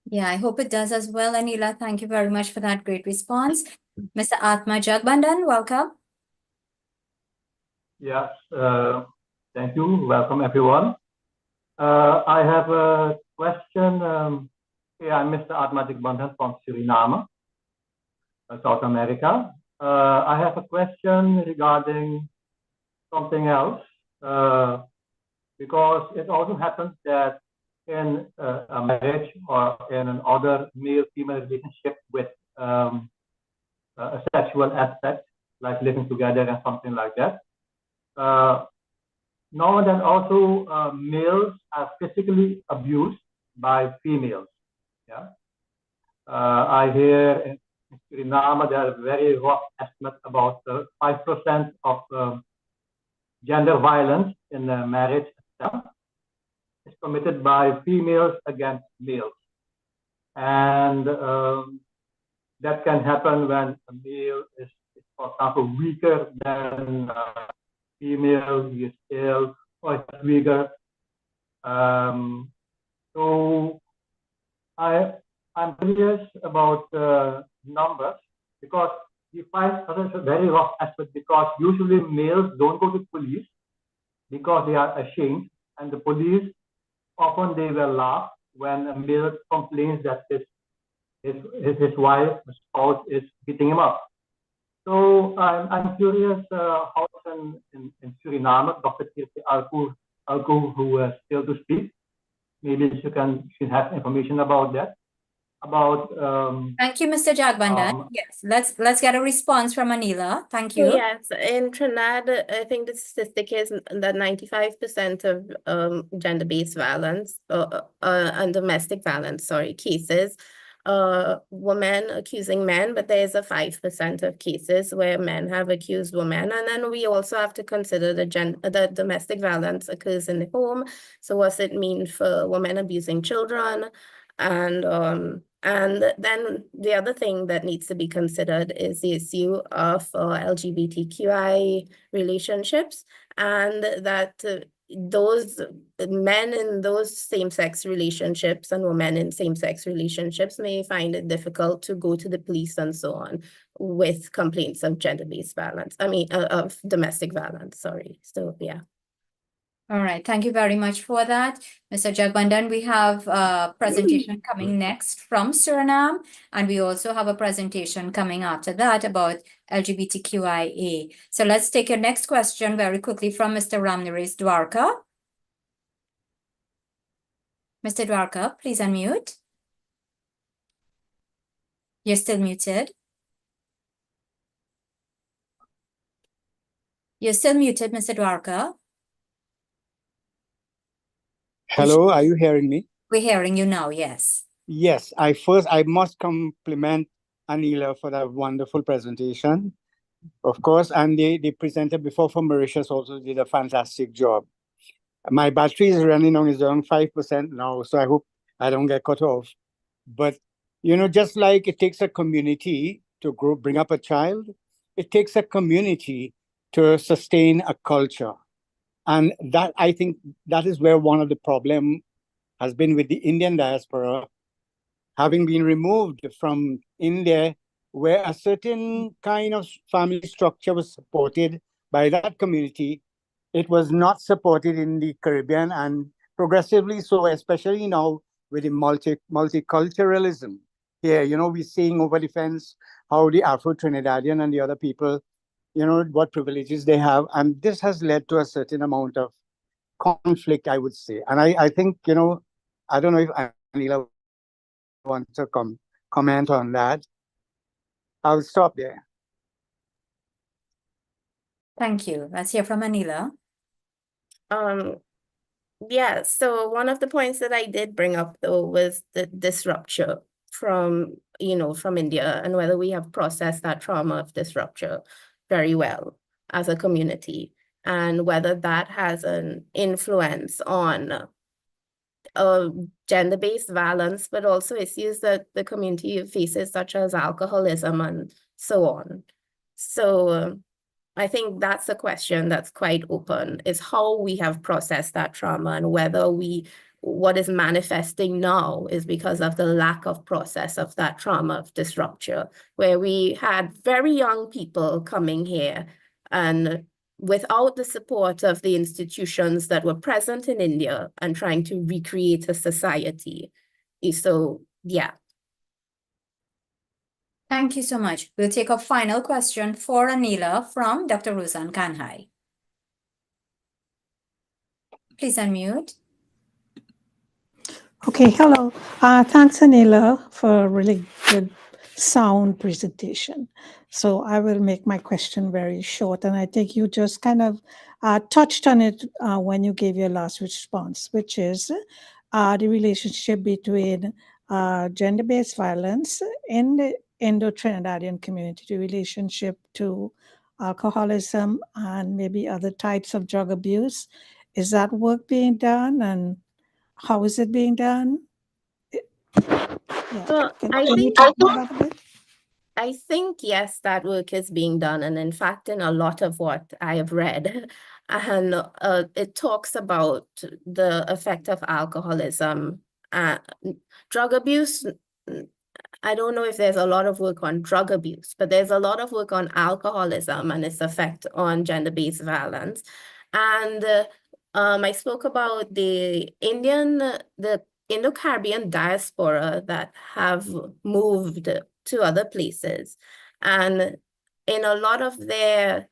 S2: Yeah, I hope it does as well, Anila. Thank you very much for that great response. Mr. Atma Jagbandan, welcome.
S6: Yes, thank you. Welcome, everyone. I have a question. I'm Mr. Atma Jagbandan from Suriname, South America. I have a question regarding something else, because it also happens that in a marriage or in an other male-female relationship with a sexual aspect, like living together and something like that, now and then also males are physically abused by females. Yeah, I hear in Suriname there are very rough estimates about 5% of gender violence in marriage itself is committed by females against males, and that can happen when a male is, for example, weaker than female, he is ill or is weaker. So I'm curious about numbers, because we find a very rough aspect, because usually males don't go to police because they are ashamed, and the police often they will laugh when a male complains that his wife, his spouse is beating him up. So I'm curious how in Suriname, Dr. Kirti Alku, who is still to speak, maybe she can have information about that. About
S2: Thank you, Mr. Jagbandan. Yes, let's get a response from Anila. Thank you.
S4: Yes, in Trinidad, I think the statistic is that 95% of gender-based violence and domestic violence, cases, women accusing men, but there's a 5% of cases where men have accused women. And then we also have to consider the domestic violence occurs in the home. So what's it mean for women abusing children? And then the other thing that needs to be considered is the issue of LGBTQI relationships, and that those men in those same-sex relationships and women in same-sex relationships may find it difficult to go to the police and so on with complaints of gender-based violence. Of domestic violence, sorry. So, yeah.
S2: All right, thank you very much for that, Mr. Jagbandan. We have a presentation coming next from Suriname, and we also have a presentation coming after that about LGBTQIA. So let's take your next question very quickly from Mr. Ramnaresh Dwarka. Mr. Dwarka, please unmute. You're still muted. You're still muted, Mr. Dwarka.
S7: Hello, are you hearing me?
S2: We're hearing you now, yes.
S7: Yes, I must compliment Anila for that wonderful presentation, of course, and the presenter before from Mauritius also did a fantastic job. My battery is running on, is around 5% now, so I hope I don't get cut off. But, you know, just like it takes a community to bring up a child, it takes a community to sustain a culture. And that, I think, that is where one of the problem has been with the Indian diaspora, having been removed from India, where a certain kind of family structure was supported by that community. It was not supported in the Caribbean, and progressively so, especially now with the multiculturalism. here. We're seeing over the fence how the Afro-Trinidadian and the other people, what privileges they have. And this has led to a certain amount of conflict, I would say. And I think, I don't know if Anila wants to comment on that. I'll stop there.
S2: Thank you. Let's hear from Anila.
S4: Yeah, so one of the points that I did bring up though was the disruption from India, and whether we have processed that trauma of disruption very well as a community, and whether that has an influence on gender-based violence, but also issues that the community faces, such as alcoholism and so on. So I think that's a question that's quite open, is how we have processed that trauma, and whether what is manifesting now is because of the lack of process of that trauma of disruption, where we had very young people coming here and without the support of the institutions that were present in India and trying to recreate a society. So, yeah.
S2: Thank you so much. We'll take a final question for Anila from Dr. Ruzan Kanhai. Please unmute.
S8: Okay, hello. Thanks, Anila, for a really good sound presentation. So I will make my question very short, and I think you just kind of touched on it when you gave your last response, which is the relationship between gender-based violence in the Indo-Trinidadian community, the relationship to alcoholism and maybe other types of drug abuse. Is that work being done, and how is it being done?
S4: Well,
S8: Can you talk about that a bit?
S4: I think, yes, that work is being done. And in fact, in a lot of what I have read, and it talks about the effect of alcoholism, drug abuse. I don't know if there's a lot of work on drug abuse, but there's a lot of work on alcoholism and its effect on gender-based violence. And I spoke about the Indo-Caribbean diaspora that have moved to other places. And in a lot of their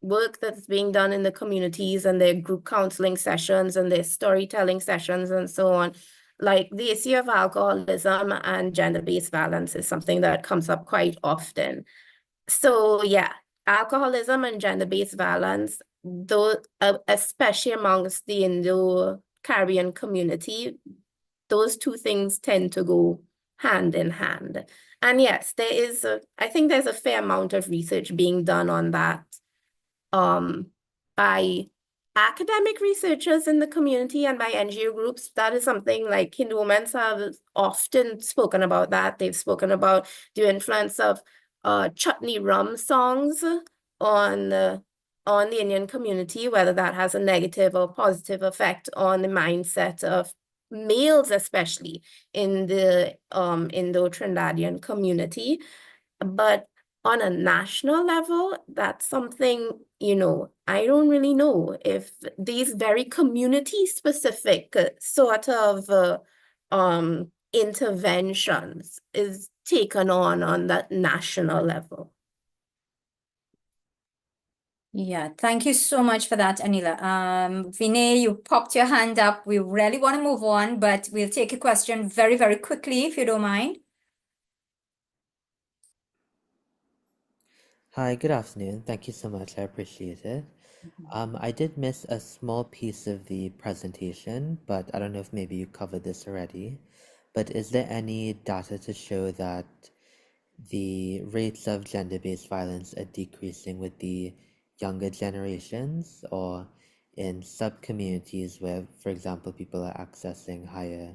S4: work that's being done in the communities and their group counseling sessions and their storytelling sessions and so on, like the issue of alcoholism and gender-based violence is something that comes up quite often. So yeah, alcoholism and gender-based violence, though, especially amongst the Indo-Caribbean community, those two things tend to go hand in hand. And yes, I think there's a fair amount of research being done on that by academic researchers in the community and by NGO groups. That is something like Hindu women have often spoken about that. They've spoken about the influence of chutney rum songs on the Indian community, whether that has a negative or positive effect on the mindset of males, especially in the Indo-Trinidadian community. But on a national level, that's something, I don't really know if these very community-specific sort of interventions is taken on that national level.
S2: Yeah, thank you so much for that, Anila. Vinay, you popped your hand up. We really want to move on, but we'll take a question very, very quickly, if you don't mind.
S9: Hi, good afternoon. Thank you so much. I appreciate it. I did miss a small piece of the presentation, but I don't know if maybe you covered this already. But is there any data to show that the rates of gender-based violence are decreasing with the younger generations, or in sub-communities where, for example, people are accessing higher,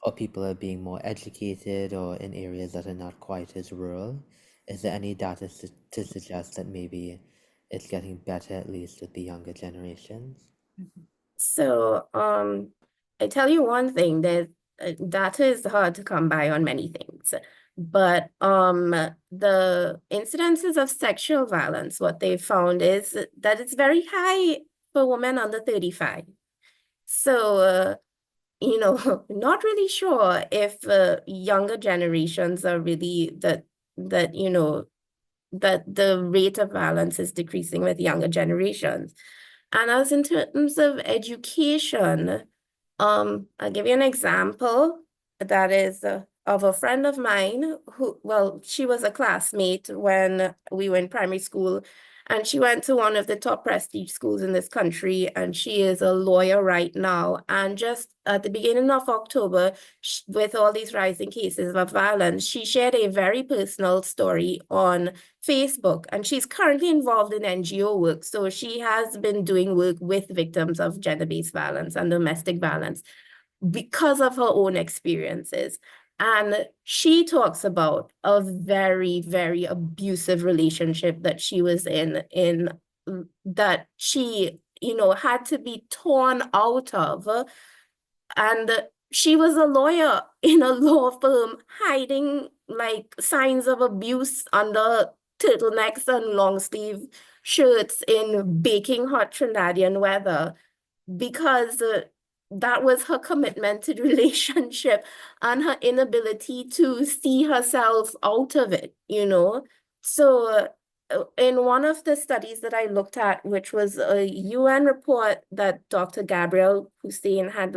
S9: or people are being more educated, or in areas that are not quite as rural? Is there any data to suggest that maybe it's getting better, at least with the younger generations?
S4: So I tell you one thing, that data is hard to come by on many things, but the incidences of sexual violence, what they found is that it's very high for women under 35. So not really sure if younger generations are really that the rate of violence is decreasing with younger generations. And as in terms of education, I'll give you an example that is of a friend of mine who, well, she was a classmate when we were in primary school, and she went to one of the top prestige schools in this country, and she is a lawyer right now. And just at the beginning of October, with all these rising cases of violence, she shared a very personal story on Facebook, and she's currently involved in NGO work. So she has been doing work with victims of gender-based violence and domestic violence because of her own experiences. And she talks about a very, very abusive relationship that she was in that she, had to be torn out of. And she was a lawyer in a law firm, hiding like signs of abuse under turtlenecks and long sleeve shirts in baking hot Trinidadian weather, because that was her commitment to the relationship and her inability to see herself out of it, So in one of the studies that I looked at, which was a UN report that Dr. Gabrielle Hussein had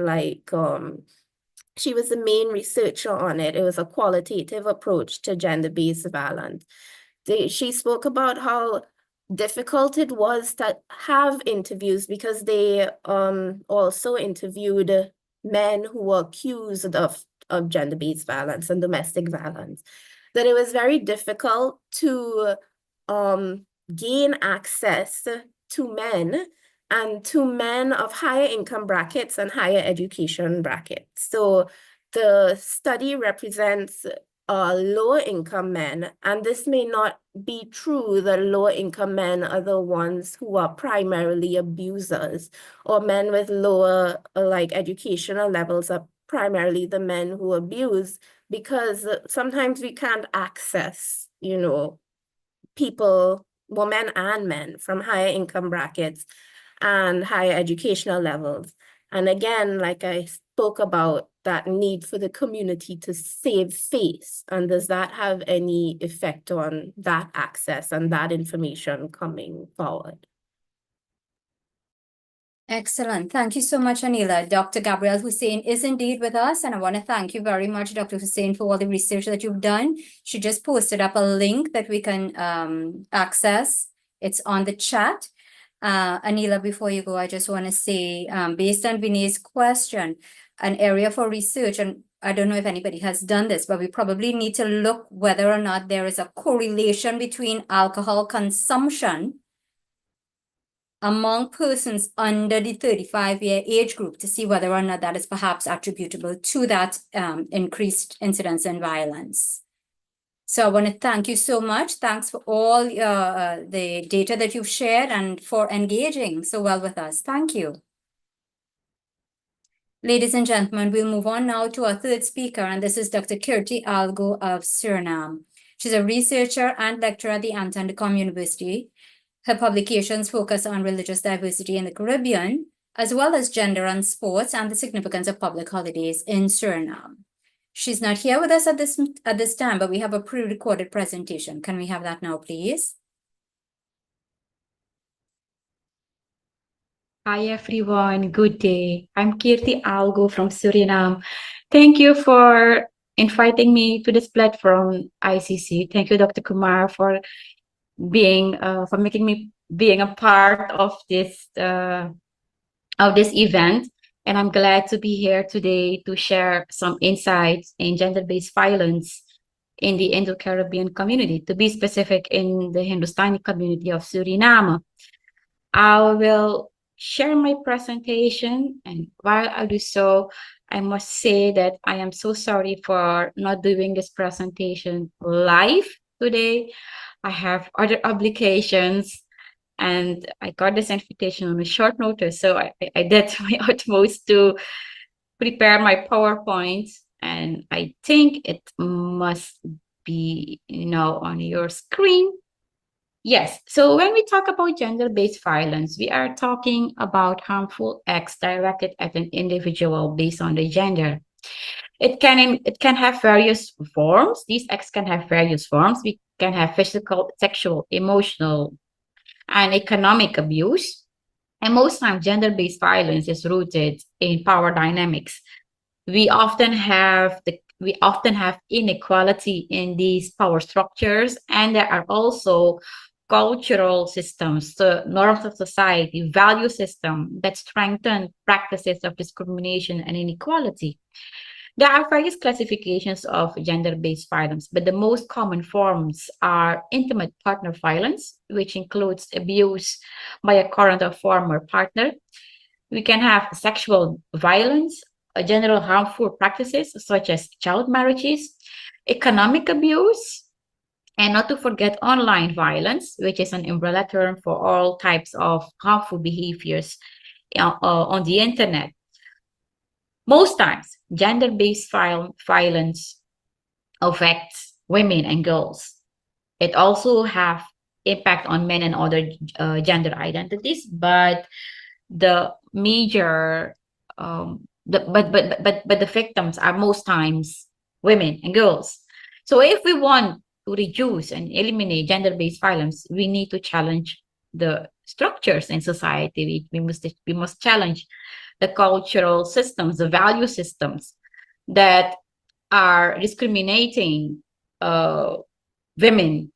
S4: she was the main researcher on it. It was a qualitative approach to gender-based violence. She spoke about how difficult it was to have interviews because they also interviewed men who were accused of gender-based violence and domestic violence. That it was very difficult to gain access to men, and to men of higher income brackets and higher education brackets. So the study represents lower income men, and this may not be true that lower income men are the ones who are primarily abusers, or men with lower educational levels are primarily the men who abuse, because sometimes we can't access, people, women and men from higher income brackets and higher educational levels. And again, like I spoke about, that need for the community to save face. And does that have any effect on that access and that information coming forward?
S2: Excellent. Thank you so much, Anila. Dr. Gabrielle Hussein is indeed with us, and I want to thank you very much, Dr. Hussein, for all the research that you've done. She just posted up a link that we can access. It's on the chat. Anila, before you go, I just want to say, based on Vinay's question, an area for research, and I don't know if anybody has done this, but we probably need to look whether or not there is a correlation between alcohol consumption among persons under the 35-year age group to see whether or not that is perhaps attributable to that increased incidence in violence. So I want to thank you so much. Thanks for all the data that you've shared and for engaging so well with us. Thank you. Ladies and gentlemen, we'll move on now to our third speaker, and this is Dr. Kirti Algo of Suriname. She's a researcher and lecturer at the Anton de Kom University. Her publications focus on religious diversity in the Caribbean, as well as gender and sports and the significance of public holidays in Suriname. She's not here with us at this time, but we have a pre-recorded presentation. Can we have that now, please?
S10: Hi everyone, good day. I'm Kirti Algo from Suriname. Thank you for inviting me to this platform, ICC. Thank you, Dr. Kumar, for making me being a part of this event. And I'm glad to be here today to share some insights in gender-based violence in the Indo-Caribbean community, to be specific, in the Hindustani community of Suriname. I will share my presentation, and while I do so, I must say that I am so sorry for not doing this presentation live today. I have other obligations, and I got this invitation on a short notice, so I did my utmost to prepare my PowerPoint, and I think it must be on your screen. Yes. So when we talk about gender-based violence, we are talking about harmful acts directed at an individual based on the gender. It can have various forms. These acts can have various forms. We can have physical, sexual, emotional, and economic abuse. And most times, gender-based violence is rooted in power dynamics. We often have inequality in these power structures, and there are also cultural systems, the norms of society, value system that strengthen practices of discrimination and inequality. There are various classifications of gender-based violence, but the most common forms are intimate partner violence, which includes abuse by a current or former partner. We can have sexual violence, general harmful practices such as child marriages, economic abuse, and not to forget online violence, which is an umbrella term for all types of harmful behaviors on the internet. Most times, gender-based violence affects women and girls. It also have impact on men and other gender identities, but the major but the victims are most times women and girls. So if we want to reduce and eliminate gender-based violence, we need to challenge the structures in society. We must challenge the cultural systems, the value systems that are discriminating women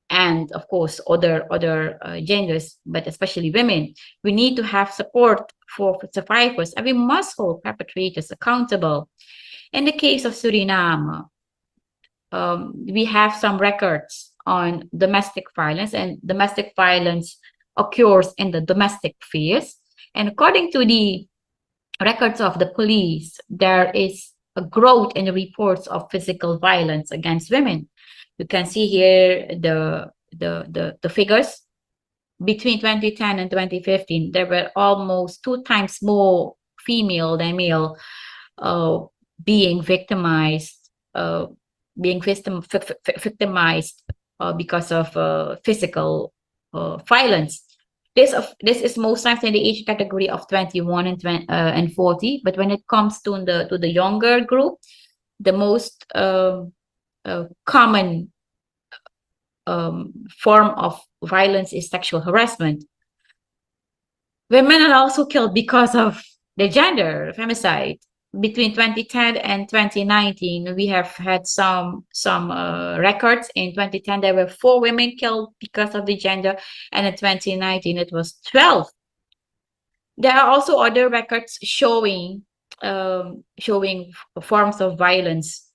S10: and of course other genders, but especially women. We need to have support for survivors, and we must hold perpetrators accountable. In the case of Suriname, we have some records on domestic violence, and domestic violence occurs in the domestic spheres. And according to the records of the police, there is a growth in the reports of physical violence against women. You can see here the figures. Between 2010 and 2015, there were almost 2 times more female than male being victimized, because of physical violence. This is most times in the age category of 21 and 40, but when it comes to the younger group, the most common form of violence is sexual harassment. Women are also killed because of their gender, femicide. Between 2010 and 2019, we have had some records. In 2010, there were 4 women killed because of the gender, and in 2019, it was 12. There are also other records showing forms of violence,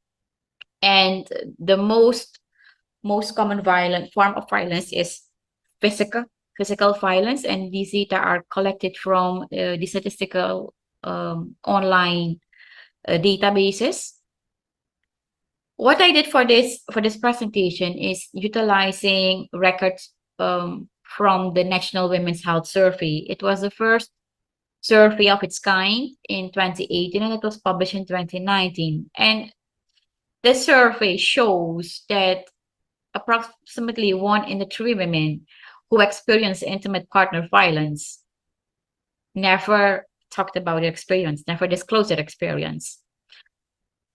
S10: and the most common form of violence is physical violence, and these data are collected from the statistical online databases. What I did for this presentation is utilizing records from the National Women's Health Survey. It was the first survey of its kind in 2018, and it was published in 2019. And the survey shows that approximately 1 in 3 women who experience intimate partner violence never talked about their experience, never disclosed their experience.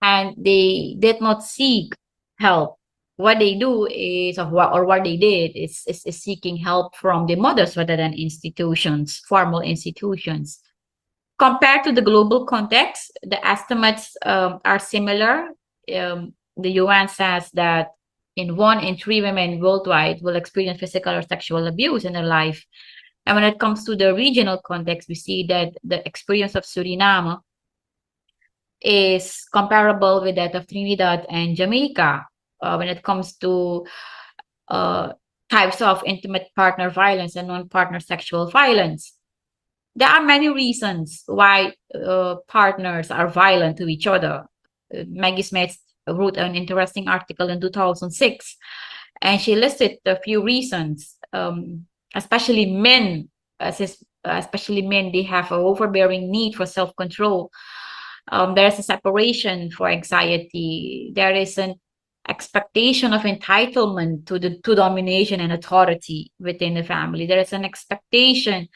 S10: And they did not seek help. What they do is, what they did is seeking help from the mothers rather than institutions, formal institutions. Compared to the global context, the estimates are similar. The UN says that 1 in 3 women worldwide will experience physical or sexual abuse in their life. And when it comes to the regional context, we see that the experience of Suriname is comparable with that of Trinidad and Jamaica when it comes to types of intimate partner violence and non-partner sexual violence. There are many reasons why partners are violent to each other. Maggie Smith wrote an interesting article in 2006, and she listed a few reasons. Especially men, they have an overbearing need for self-control. There is a separation for anxiety. There is an expectation of entitlement to domination and authority within the family. There is an expectation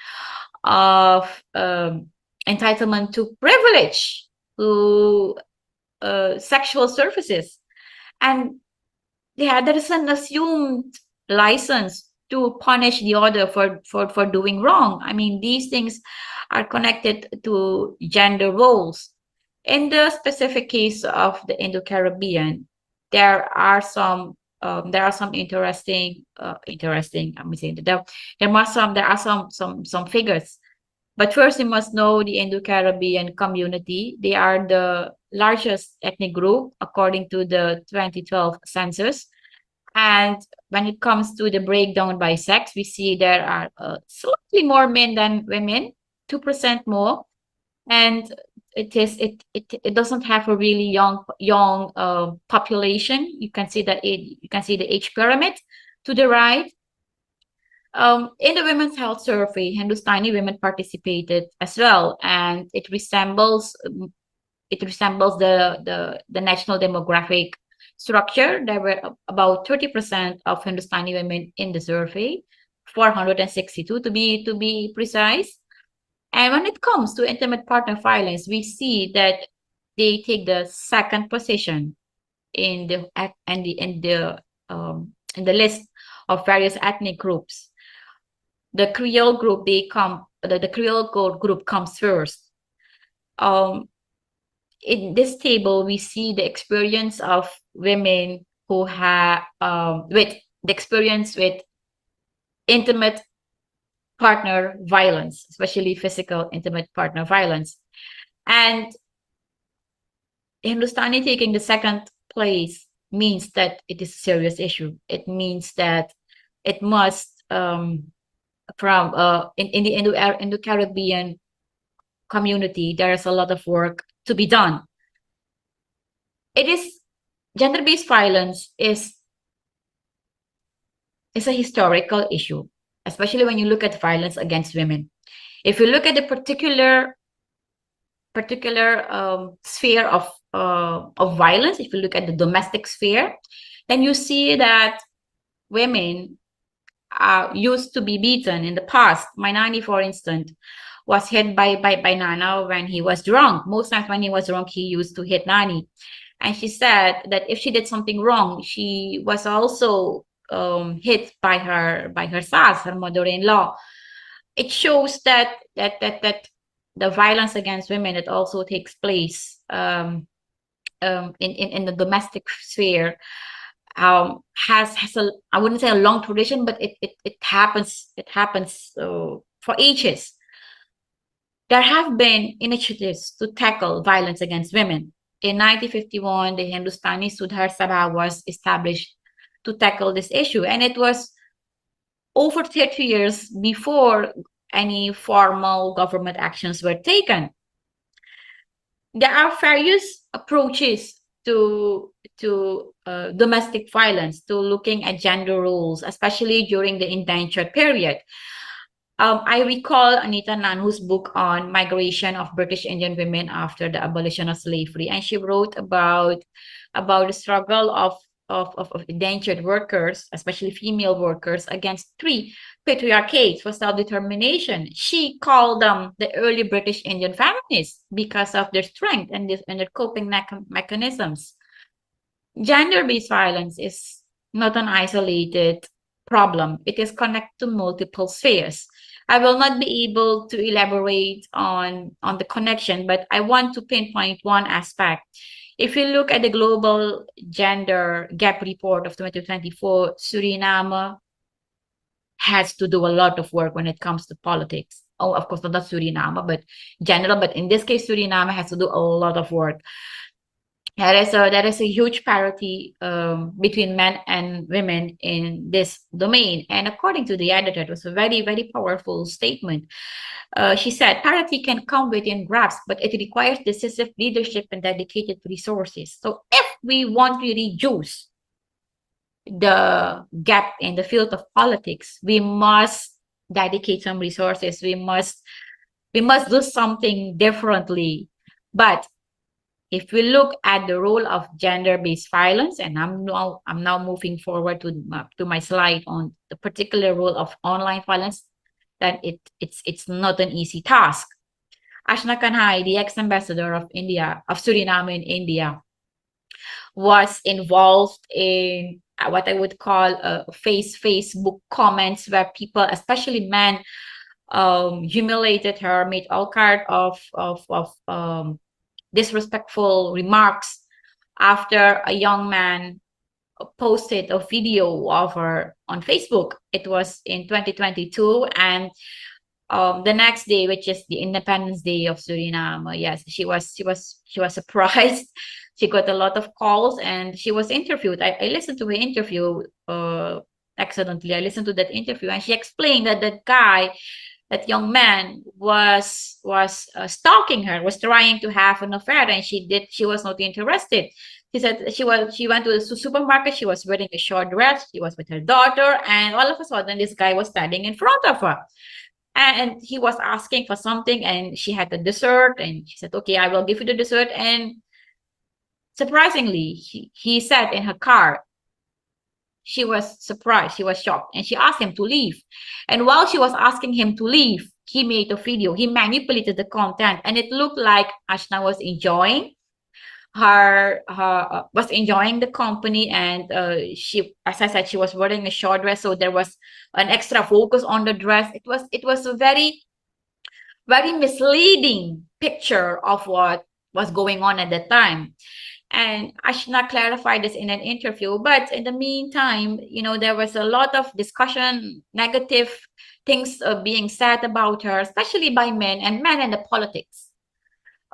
S10: of entitlement to privilege, to sexual services, and there is an assumed license to punish the other for doing wrong. I mean, these things are connected to gender roles. In the specific case of the Indo-Caribbean, there are some interesting. I'm saying that there are some figures. But first, you must know the Indo-Caribbean community. They are the largest ethnic group according to the 2012 census. And when it comes to the breakdown by sex, we see there are slightly more men than women, 2% more. And it doesn't have a really young population. You can see the age pyramid to the right. In the Women's Health Survey, Hindustani women participated as well, and it resembles the national demographic structure. There were about 30% of Hindustani women in the survey, 462 to be precise. And when it comes to intimate partner violence, we see that they take the second position in the list of various ethnic groups. The Creole group, the Creole group comes first. In this table, we see the experience of women who have with intimate partner violence, especially physical intimate partner violence. And Hindustani taking the second place means that it is a serious issue. It means that it must in the Indo-Caribbean community, there is a lot of work to be done. Gender-based violence is a historical issue, especially when you look at violence against women. If you look at the particular sphere of violence, if you look at the domestic sphere, then you see that women used to be beaten in the past. My nanny, for instance, was hit by Nana when he was drunk. Most times when he was drunk, he used to hit Nani. And she said that if she did something wrong, she was also hit by her sas, her mother-in-law. It shows that the violence against women, it also takes place in the domestic sphere, has a, I wouldn't say a long tradition, but it happens for ages. There have been initiatives to tackle violence against women. In 1951, the Hindustani Sudhar Sabha was established to tackle this issue, and it was over 30 years before any formal government actions were taken. There are various approaches to domestic violence, to looking at gender roles, especially during the indentured period. I recall Anita Nanu's book on migration of British Indian women after the abolition of slavery, and she wrote about the struggle of indentured workers, especially female workers, against three patriarchates for self-determination. She called them the early British Indian feminists because of their strength and their coping mechanisms. Gender-based violence is not an isolated problem. It is connected to multiple spheres. I will not be able to elaborate on the connection, but I want to pinpoint one aspect. If you look at the Global Gender Gap Report of 2024, Suriname has to do a lot of work when it comes to politics. Oh, of course, not Suriname, but general. But in this case, Suriname has to do a lot of work. There is a huge parity between men and women in this domain. And according to the editor, it was a very, very powerful statement. She said, parity can come within grasp, but it requires decisive leadership and dedicated resources. So if we want to reduce the gap in the field of politics, we must dedicate some resources. We must do something differently. But if we look at the role of gender-based violence, and I'm now moving forward to my slide on the particular role of online violence, then it's not an easy task. Ashna Kanhai, the ex-ambassador of Suriname in India, was involved in what I would call Facebook comments where people, especially men, humiliated her, made all kind of disrespectful remarks after a young man posted a video of her on Facebook. It was in 2022, and the next day, which is the Independence Day of Suriname, yes, she was surprised. She got a lot of calls and she was interviewed. I listened to her interview accidentally. I listened to that interview, and she explained that that young man was stalking her, was trying to have an affair, and she was not interested. She said she went to the supermarket. She was wearing a short dress. She was with her daughter, and all of a sudden, this guy was standing in front of her, and he was asking for something, and she had the dessert, and she said, "Okay, I will give you the dessert." And surprisingly, he sat in her car. She was surprised, she was shocked, and she asked him to leave. And while she was asking him to leave, he made a video. He manipulated the content, and it looked like Ashna was enjoying was enjoying the company, and she, as I said, she was wearing a short dress, so there was an extra focus on the dress. It was a very misleading picture of what was going on at that time. And Ashna clarified this in an interview, but in the meantime, there was a lot of discussion, negative things being said about her, especially by men in the politics,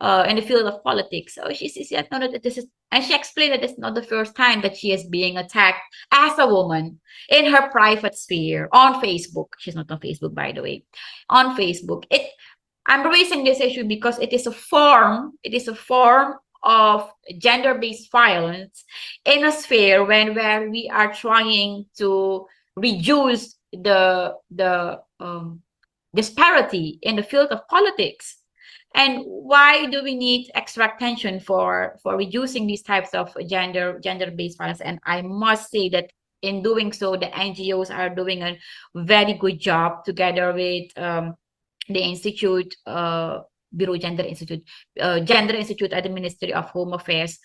S10: in the field of politics. So she said, no, this is, and she explained that it's not the first time that she is being attacked as a woman in her private sphere on Facebook. She's not on Facebook, by the way, on Facebook. I'm raising this issue because it is a form of gender-based violence in a sphere where we are trying to reduce the disparity in the field of politics. And why do we need extra attention for reducing these types of gender-based violence? And I must say that in doing so, the NGOs are doing a very good job together with the Institute, Bureau Gender Institute at the Ministry of Home Affairs.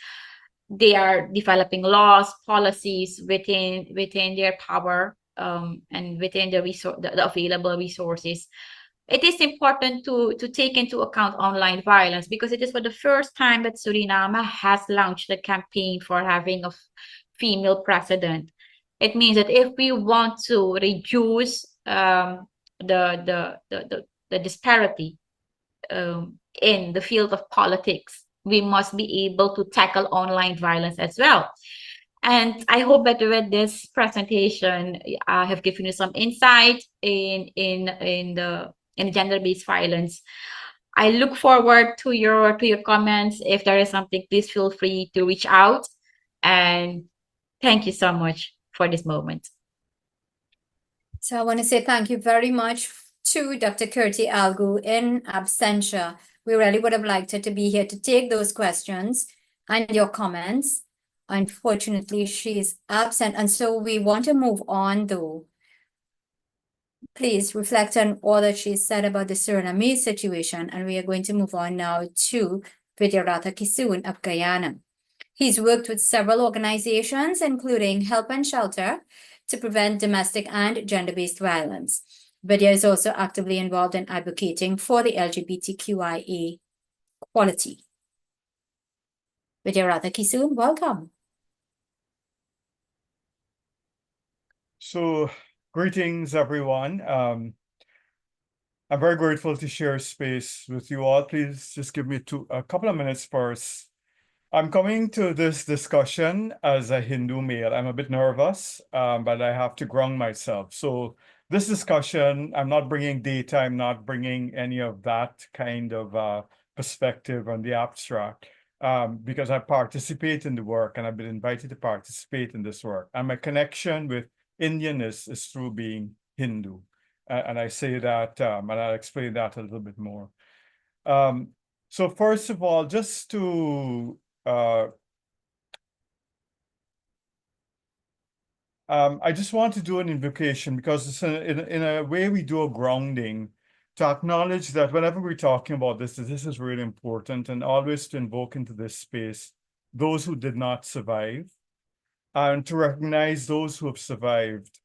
S10: They are developing laws, policies within their power, and within the available resources. It is important to take into account online violence, because it is for the first time that Suriname has launched a campaign for having a female president. It means that if we want to reduce the disparity in the field of politics, we must be able to tackle online violence as well. And I hope that with this presentation, I have given you some insight in gender-based violence. I look forward to your comments. If there is something, please feel free to reach out. And thank you so much for this moment.
S2: So I want to say thank you very much to Dr. Kirti Algu in absentia. We really would have liked her to be here to take those questions and your comments. Unfortunately, she's absent, and so we want to move on, though. Please reflect on all that she said about the Suriname situation, and we are going to move on now to Vidyaratha Kisoon of Guyana. He's worked with several organizations, including Help and Shelter, to prevent domestic and gender-based violence. Vidya is also actively involved in advocating for the LGBTQIA equality. Vidyaratha Kisoon, welcome.
S11: So, greetings, everyone. I'm very grateful to share space with you all. Please just give me a couple of minutes first. I'm coming to this discussion as a Hindu male. I'm a bit nervous, but I have to ground myself. So this discussion, I'm not bringing data, I'm not bringing any of that kind of perspective on the abstract, because I participate in the work and I've been invited to participate in this work. And my connection with Indianness is through being Hindu. And I say that, and I'll explain that a little bit more. So first of all, just to I just want to do an invocation because it's in a way we do a grounding to acknowledge that whenever we're talking about this is really important, and always to invoke into this space those who did not survive, and to recognize those who have survived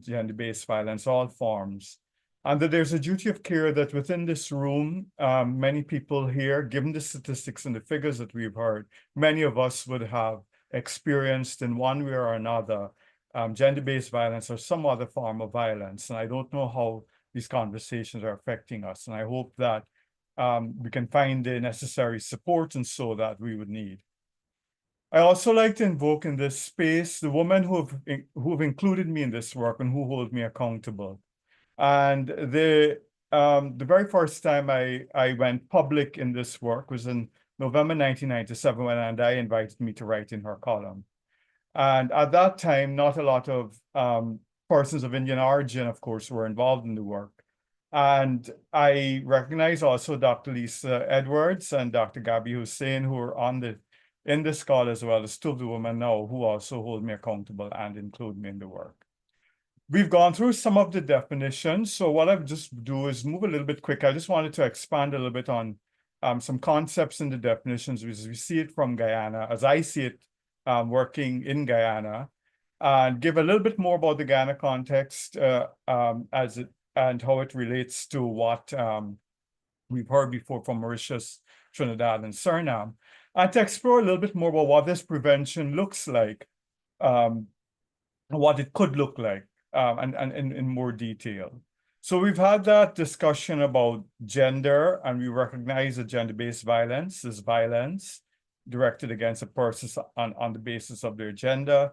S11: gender-based violence, all forms. And that there's a duty of care that within this room, many people here, given the statistics and the figures that we've heard, many of us would have experienced in one way or another gender-based violence or some other form of violence. And I don't know how these conversations are affecting us. And I hope that we can find the necessary support and so that we would need. I also like to invoke in this space the women who have included me in this work and who hold me accountable. And the very first time I went public in this work was in November 1997 when Andai invited me to write in her column. And at that time, not a lot of persons of Indian origin, of course, were involved in the work. And I recognize also Dr. Lisa Edwards and Dr. Gabby Hussain, who are in this call, as well as two of the women now who also hold me accountable and include me in the work. We've gone through some of the definitions. So what I've just do is move a little bit quick. I just wanted to expand a little bit on some concepts in the definitions as we see it from Guyana, as I see it working in Guyana, and give a little bit more about the Guyana context and how it relates to what we've heard before from Mauritius, Trinidad, and Suriname, and to explore a little bit more about what this prevention looks like, what it could look like, and in more detail. So we've had that discussion about gender, and we recognize that gender-based violence is violence directed against a person on the basis of their gender.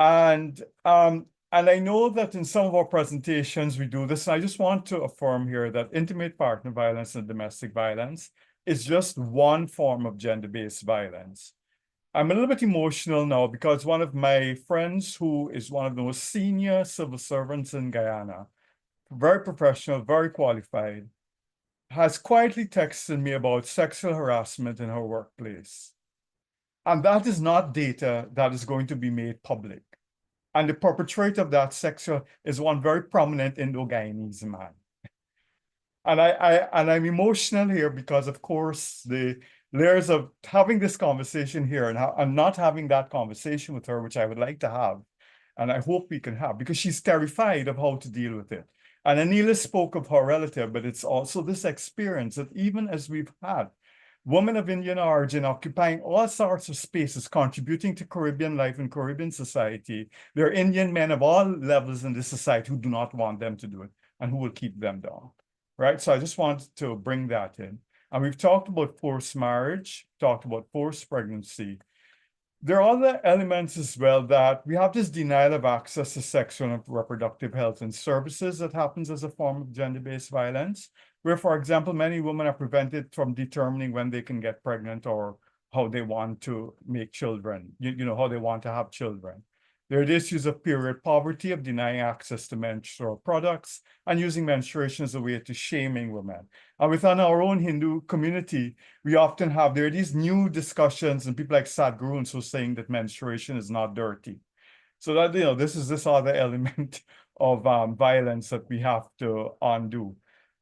S11: And I know that in some of our presentations we do this, and I just want to affirm here that intimate partner violence and domestic violence is just one form of gender-based violence. I'm a little bit emotional now because one of my friends, who is one of the most senior civil servants in Guyana, very professional, very qualified, has quietly texted me about sexual harassment in her workplace. And that is not data that is going to be made public. And the perpetrator of that sexual is one very prominent Indo-Guyanese man. And I'm emotional here because, of course, the layers of having this conversation here and not having that conversation with her, which I would like to have, and I hope we can have, because she's terrified of how to deal with it. And Anila spoke of her relative, but it's also this experience that even as we've had women of Indian origin occupying all sorts of spaces, contributing to Caribbean life and Caribbean society, there are Indian men of all levels in this society who do not want them to do it and who will keep them down, right? So I just wanted to bring that in. And we've talked about forced marriage, talked about forced pregnancy. There are other elements as well that we have this denial of access to sexual and reproductive health and services that happens as a form of gender-based violence, where, for example, many women are prevented from determining when they can get pregnant or how they want to make children, how they want to have children. There are issues of period poverty, of denying access to menstrual products, and using menstruation as a way to shaming women. And within our own Hindu community, we often have, there are these new discussions and people like Sadhgurus who are saying that menstruation is not dirty. So that, this is this other element of violence that we have to undo.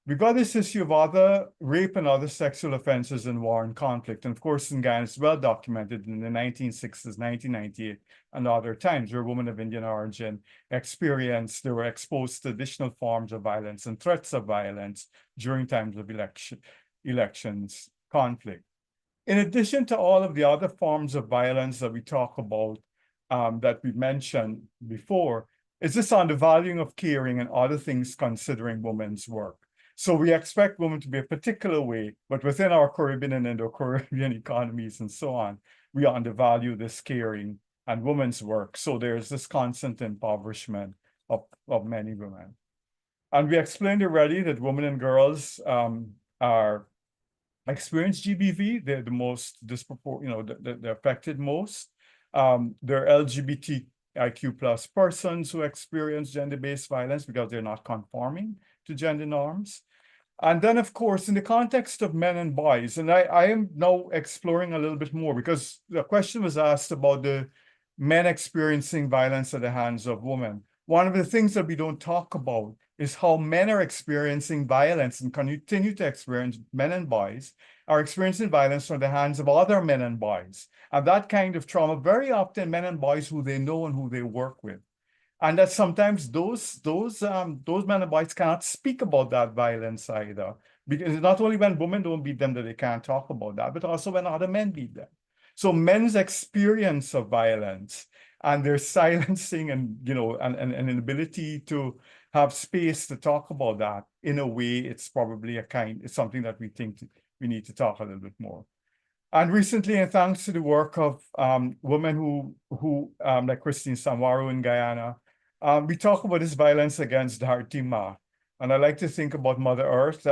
S11: We've got this issue of other rape and other sexual offenses in war and conflict. And of course, in Ghana, it's well documented in the 1960s, 1998, and other times where women of Indian origin they were exposed to additional forms of violence and threats of violence during times of elections, conflict. In addition to all of the other forms of violence that we talk about, that we mentioned before, is this undervaluing of caring and other things considering women's work. So we expect women to be a particular way, but within our Caribbean and Indo-Caribbean economies and so on, we undervalue this caring and women's work. So there's this constant impoverishment of many women. And we explained already that women and girls experience GBV. They're the most they're affected most. They're LGBTIQ plus persons who experience gender-based violence because they're not conforming to gender norms. And then, of course, in the context of men and boys, and I am now exploring a little bit more because the question was asked about the men experiencing violence at the hands of women. One of the things that we don't talk about is how men are experiencing violence and continue to experience, men and boys are experiencing violence from the hands of other men and boys. And that kind of trauma, very often men and boys who they know and who they work with. And that sometimes those men and boys cannot speak about that violence either. Because not only when women don't beat them that they can't talk about that, but also when other men beat them. So men's experience of violence and their silencing and an inability to have space to talk about that, in a way, it's probably it's something that we think we need to talk a little bit more. And recently, and thanks to the work of women who like Christine Samwaru in Guyana, we talk about this violence against Dharti Ma. And I like to think about Mother Earth.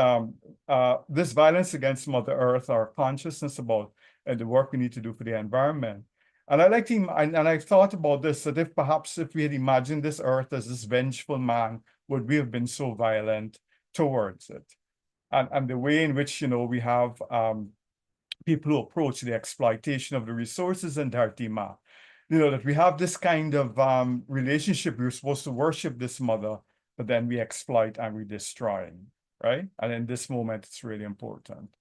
S11: This violence against Mother Earth, our consciousness about the work we need to do for the environment. And I like to, and I've thought about this, that if perhaps if we had imagined this earth as this vengeful man, would we have been so violent towards it? And the way in which, we have people who approach the exploitation of the resources in Dharti Ma. That we have this kind of relationship. We're supposed to worship this mother, but then we exploit and we destroy, right? And in this moment, it's really important.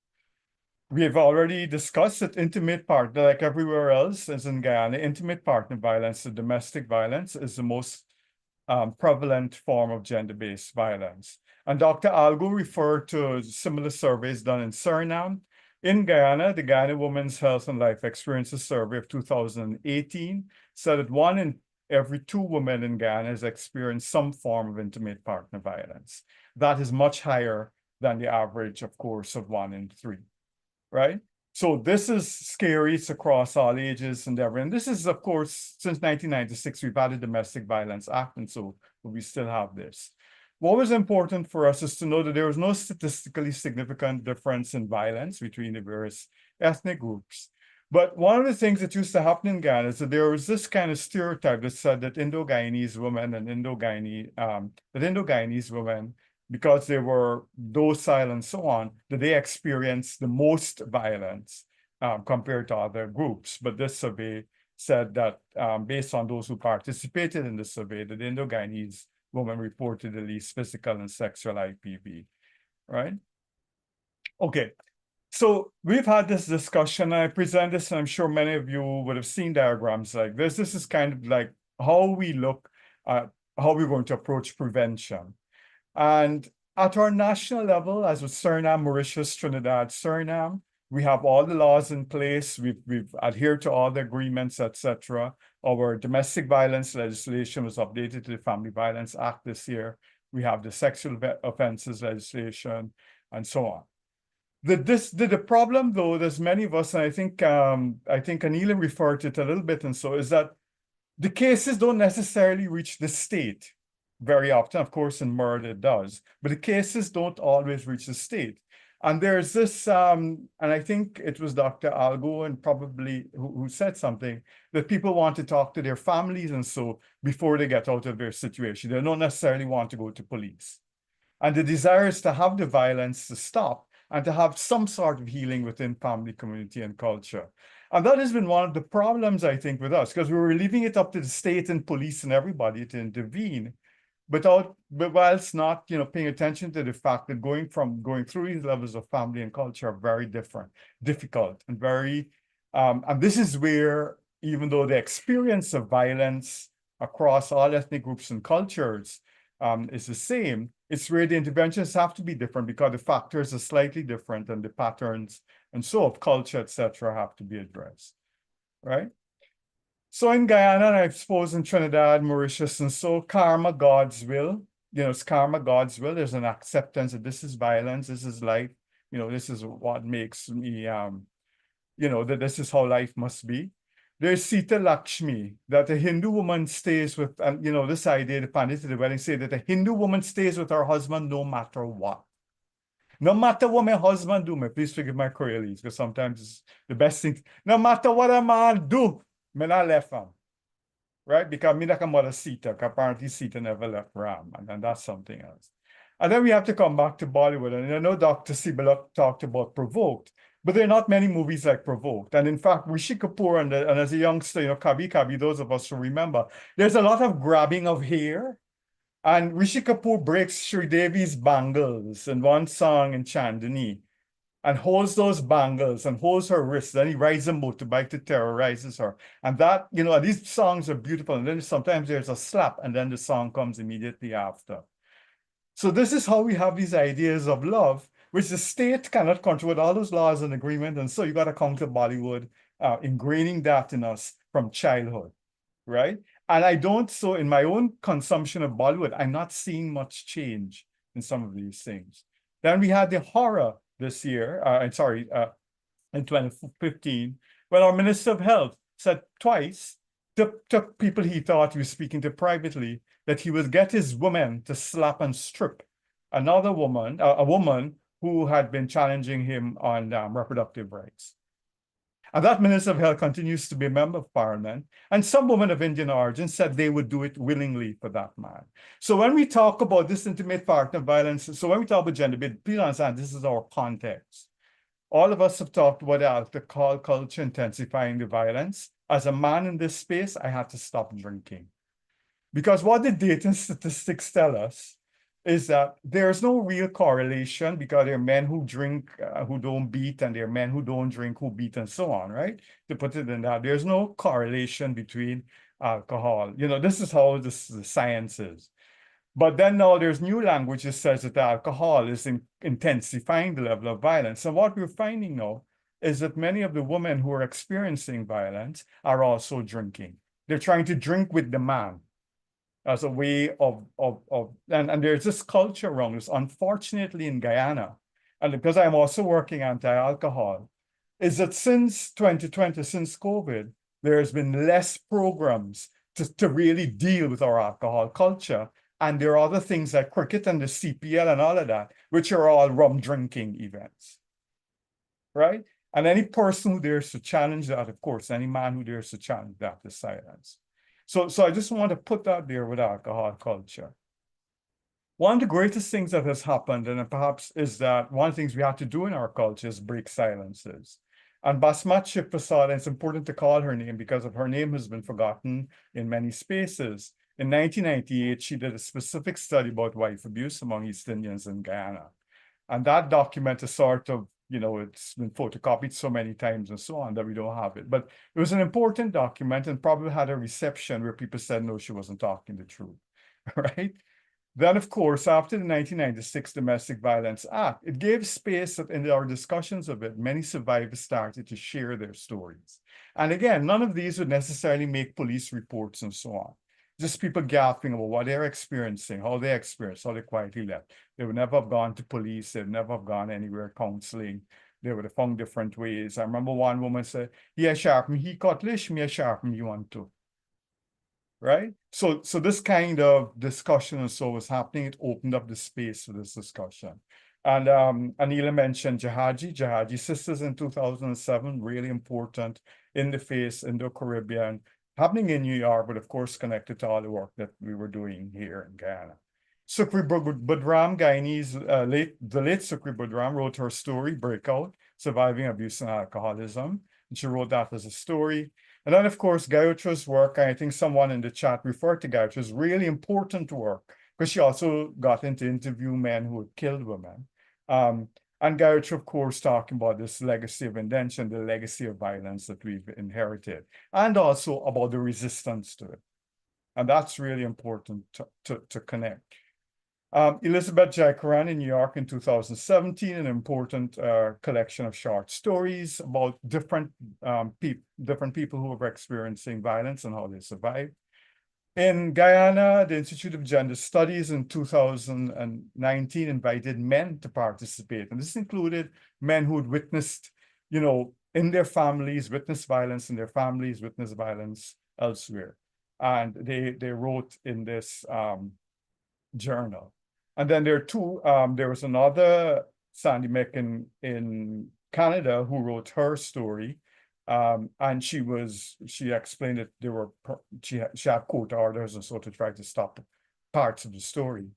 S11: We have already discussed that intimate partner, like everywhere else, as in Guyana, intimate partner violence, the domestic violence, is the most prevalent form of gender-based violence. And Dr. Algo referred to similar surveys done in Suriname. In Guyana, the Guyana Women's Health and Life Experiences Survey of 2018 said that 1 in every 2 women in Guyana has experienced some form of intimate partner violence. That is much higher than the average, of course, of 1 in 3, right? So this is scary. It's across all ages and everything. And this is, of course, since 1996, we've had a Domestic Violence Act, and so we still have this. What was important for us is to know that there was no statistically significant difference in violence between the various ethnic groups. But one of the things that used to happen in Ghana is that there was this kind of stereotype that said that Indo-Guyanese women and Indo-Guyanese women, because they were docile and so on, that they experienced the most violence compared to other groups. But this survey said that based on those who participated in the survey, that Indo-Guyanese women reported the least physical and sexual IPV, right? Okay, so we've had this discussion. I present this, and I'm sure many of you would have seen diagrams like this. This is kind of like how we look at how we're going to approach prevention. And at our national level, as with Suriname, Mauritius, Trinidad, Suriname, we have all the laws in place. We've adhered to all the agreements, etc. Our domestic violence legislation was updated to the Family Violence Act this year. We have the sexual offenses legislation and so on. The problem, though, there's many of us, and I think Anila referred to it a little bit, and so is that the cases don't necessarily reach the state very often. Of course, in murder it does, but the cases don't always reach the state. And there's this, and I think it was Dr. Algo and probably who said something, that people want to talk to their families and so before they get out of their situation. They don't necessarily want to go to police. And the desire is to have the violence to stop and to have some sort of healing within family, community, and culture. And that has been one of the problems, I think, with us, because we were leaving it up to the state and police and everybody to intervene. But whilst not, paying attention to the fact that going through these levels of family and culture are very difficult, and very, and this is where, even though the experience of violence across all ethnic groups and cultures is the same, it's where the interventions have to be different because the factors are slightly different and the patterns and so of culture, etc., have to be addressed, right? So in Guyana, and I suppose in Trinidad, Mauritius, and so karma, God's will, it's karma, God's will. There's an acceptance that this is violence, this is life, this is what makes me, that this is how life must be. There's Sita Lakshmi, that a Hindu woman stays with, and this idea, the Pandit at the wedding say that a Hindu woman stays with her husband no matter what. No matter what my husband do, please forgive my Creoles, because sometimes it's the best thing. No matter what a man do, me not left him, right? Because me like a mother Sita, because apparently Sita never left Ram, and then that's something else. And then we have to come back to Bollywood. And I know Dr. Sibala talked about Provoked, but there are not many movies like Provoked. And in fact, Rishi Kapoor and as a youngster, Kabhi Kabhi, those of us who remember, there's a lot of grabbing of hair. And Rishi Kapoor breaks Sridevi's bangles in one song in Chandani and holds those bangles and holds her wrists. Then he rides a motorbike to terrorizes her. And that, these songs are beautiful. And then sometimes there's a slap and then the song comes immediately after. So this is how we have these ideas of love, which the state cannot control with all those laws and agreements. And so you got to come to Bollywood, ingraining that in us from childhood, right? And I don't, so in my own consumption of Bollywood, I'm not seeing much change in some of these things. Then we had the horror this year, in 2015, when our Minister of Health said twice to people he thought he was speaking to privately that he would get his woman to slap and strip another woman, a woman who had been challenging him on reproductive rights. And that Minister of Health continues to be a member of Parliament. And some women of Indian origin said they would do it willingly for that man. So when we talk about this intimate partner violence, so when we talk about gender-based, please understand this is our context. All of us have talked about alcohol culture intensifying the violence. As a man in this space, I had to stop drinking. Because what the data statistics tell us is that there's no real correlation because there are men who drink who don't beat and there are men who don't drink who beat and so on, right? To put it in that, there's no correlation between alcohol. This is how the science is. But then now there's new language that says that alcohol is intensifying the level of violence. And what we're finding now is that many of the women who are experiencing violence are also drinking. They're trying to drink with the man as a way and there's this culture around this, unfortunately in Guyana, and because I'm also working anti-alcohol, is that since 2020, since COVID, there's been less programs to really deal with our alcohol culture. And there are other things like cricket and the CPL and all of that, which are all rum drinking events, right? And any person who dares to challenge that, of course, any man who dares to challenge that is silenced. So I just want to put that there with alcohol culture. One of the greatest things that has happened, and perhaps is that one of the things we have to do in our culture is break silences. And Basmat Shiv Prasad, and it's important to call her name because of her name has been forgotten in many spaces. In 1998, she did a specific study about wife abuse among East Indians in Guyana. And that document is sort of, it's been photocopied so many times and so on that we don't have it. But it was an important document and probably had a reception where people said, no, she wasn't talking the truth, right? Then, of course, after the 1996 Domestic Violence Act, it gave space that in our discussions of it, many survivors started to share their stories. And again, none of these would necessarily make police reports and so on. Just people gasping about what they're experiencing, how they experienced, how they quietly left. They would never have gone to police. They'd never have gone anywhere counseling. They would have found different ways. I remember one woman said, "Yeah, sharp me, he cutlish, me sharp me, you want to." Right? So this kind of discussion and so was happening. It opened up the space for this discussion. And Anila mentioned Jihadi Sisters in 2007, really important in the face, Indo-Caribbean, happening in New York, but of course connected to all the work that we were doing here in Guyana. Sukri Budram, Guyanese, the late Sukri Budram wrote her story, Breakout, Surviving Abuse and Alcoholism. And she wrote that as a story. And then, of course, Gayotra's work, I think someone in the chat referred to Gayotra's really important work, because she also got into interview men who had killed women. And Gayotra, of course, talking about this legacy of indention, the legacy of violence that we've inherited, and also about the resistance to it. And that's really important to connect. Elizabeth Jaikaran in New York in 2017, an important collection of short stories about different people who are experiencing violence and how they survive. In Guyana, the Institute of Gender Studies in 2019 invited men to participate. And this included men who had witnessed, in their families, witnessed violence in their families, witnessed violence elsewhere. And they wrote in this journal. And then there was another Sandy Mick in Canada who wrote her story. And she explained that she had court orders and so to try to stop parts of the story.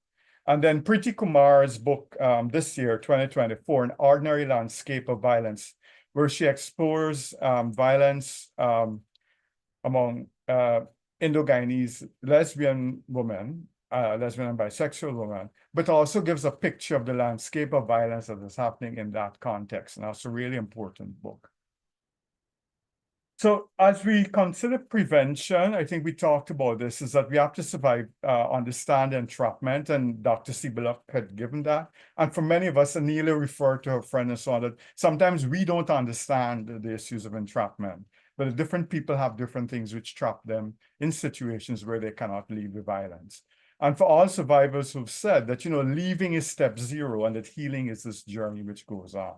S11: And then Preeti Kumar's book this year, 2024, An Ordinary Landscape of Violence, where she explores violence among Indo-Guyanese lesbian women, lesbian and bisexual women, but also gives a picture of the landscape of violence that is happening in that context. And that's a really important book. So as we consider prevention, I think we talked about this, is that we have to survive, understand entrapment, and Dr. Sibila had given that. And for many of us, Anila referred to her friend and so on, that sometimes we don't understand the issues of entrapment, but different people have different things which trap them in situations where they cannot leave the violence. And for all survivors who've said that, leaving is step 0 and that healing is this journey which goes on.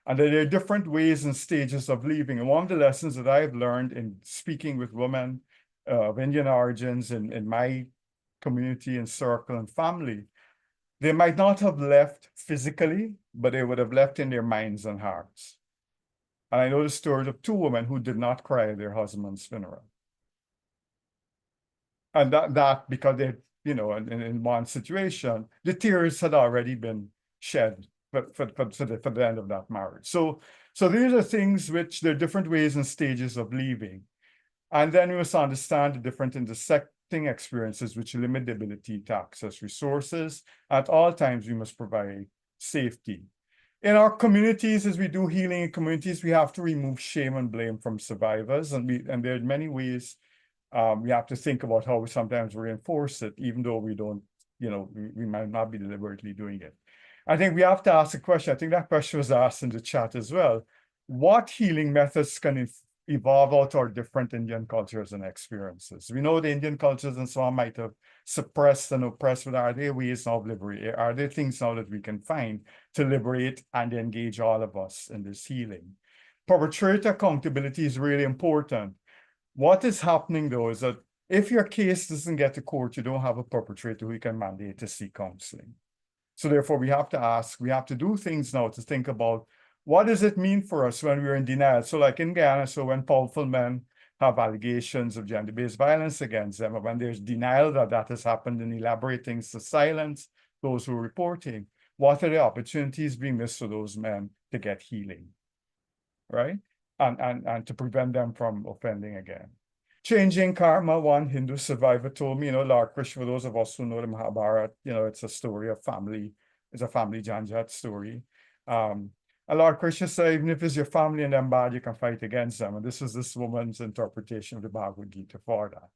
S11: And that there are different ways and stages of leaving. And one of the lessons that I've learned in speaking with women of Indian origins in my community and circle and family, they might not have left physically, but they would have left in their minds and hearts. And I know the stories of 2 women who did not cry at their husband's funeral. And that because they, in one situation, the tears had already been shed for the end of that marriage. So these are things which there are different ways and stages of leaving. And then we must understand the different intersecting experiences which limit the ability to access resources. At all times, we must provide safety. In our communities, as we do healing in communities, we have to remove shame and blame from survivors. And there are many ways we have to think about how we sometimes reinforce it, even though we don't, we might not be deliberately doing it. I think we have to ask a question. I think that question was asked in the chat as well. What healing methods can evolve out our different Indian cultures and experiences? We know the Indian cultures and so on might have suppressed and oppressed, but are there ways now of liberate? Are there things now that we can find to liberate and engage all of us in this healing? Perpetrator accountability is really important. What is happening though is that if your case doesn't get to court, you don't have a perpetrator who you can mandate to seek counseling. So therefore, we have to do things now to think about what does it mean for us when we're in denial? So like in Guyana, so when powerful men have allegations of gender-based violence against them, or when there's denial that has happened and elaborate things to silence those who are reporting, what are the opportunities being missed for those men to get healing, right? And to prevent them from offending again. Changing karma, one Hindu survivor told me, Lord Krishna, for those of us who know the Mahabharata, it's a story of family, it's a family janjat story. And Lord Krishna said, even if it's your family and them bad, you can fight against them. And this is this woman's interpretation of the Bhagavad Gita for that.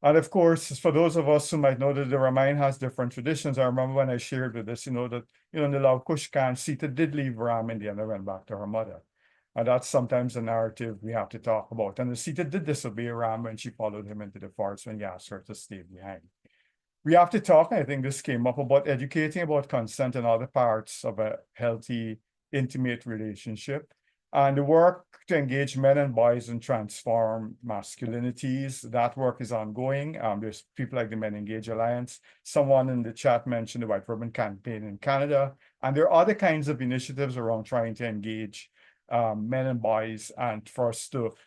S11: And of course, for those of us who might know that the Ramayana has different traditions, I remember when I shared with this, that, in the Love Kushkan, Sita did leave Ram in the end and went back to her mother. And that's sometimes a narrative we have to talk about. And Sita did disobey Ram when she followed him into the forest when he asked her to stay behind. We have to talk, and I think this came up, about educating about consent and other parts of a healthy, intimate relationship. And the work to engage men and boys and transform masculinities, that work is ongoing. There's people like the Men Engage Alliance. Someone in the chat mentioned the White Ribbon Campaign in Canada. And there are other kinds of initiatives around trying to engage men and boys, and for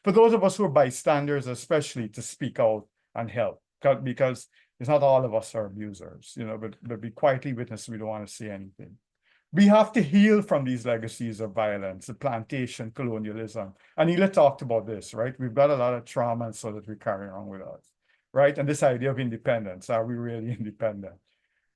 S11: those of us who are bystanders, especially to speak out and help, because it's not all of us are abusers, but we quietly witness, we don't want to say anything. We have to heal from these legacies of violence, the plantation, colonialism. Anila talked about this, right? We've got a lot of trauma, so that we carry on with us, right? And this idea of independence, are we really independent?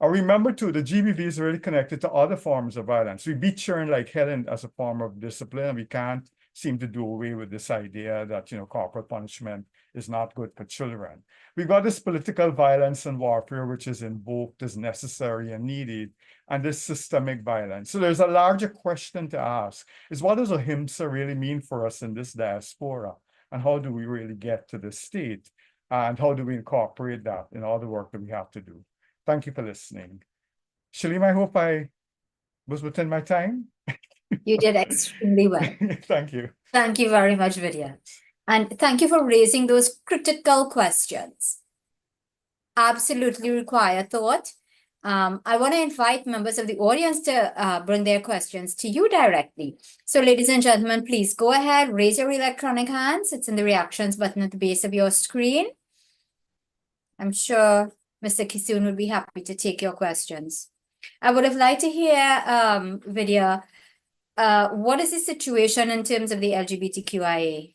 S11: Or remember too, the GBV is really connected to other forms of violence. We beat children like hell as a form of discipline, and we can't seem to do away with this idea that, corporal punishment is not good for children. We've got this political violence and warfare, which is invoked as necessary and needed, and this systemic violence. So there's a larger question to ask, is what does ahimsa really mean for us in this diaspora? And how do we really get to this state? And how do we incorporate that in all the work that we have to do? Thank you for listening. Shalim, I hope I was within my time.
S2: You did extremely well.
S11: Thank you.
S2: Thank you very much, Vidya. And thank you for raising those critical questions. Absolutely require thought. I want to invite members of the audience to bring their questions to you directly. So ladies and gentlemen, please go ahead, raise your electronic hands. It's in the reactions button at the base of your screen. I'm sure Mr. Kisoon would be happy to take your questions. I would have liked to hear, Vidya, what is the situation in terms of the LGBTQIA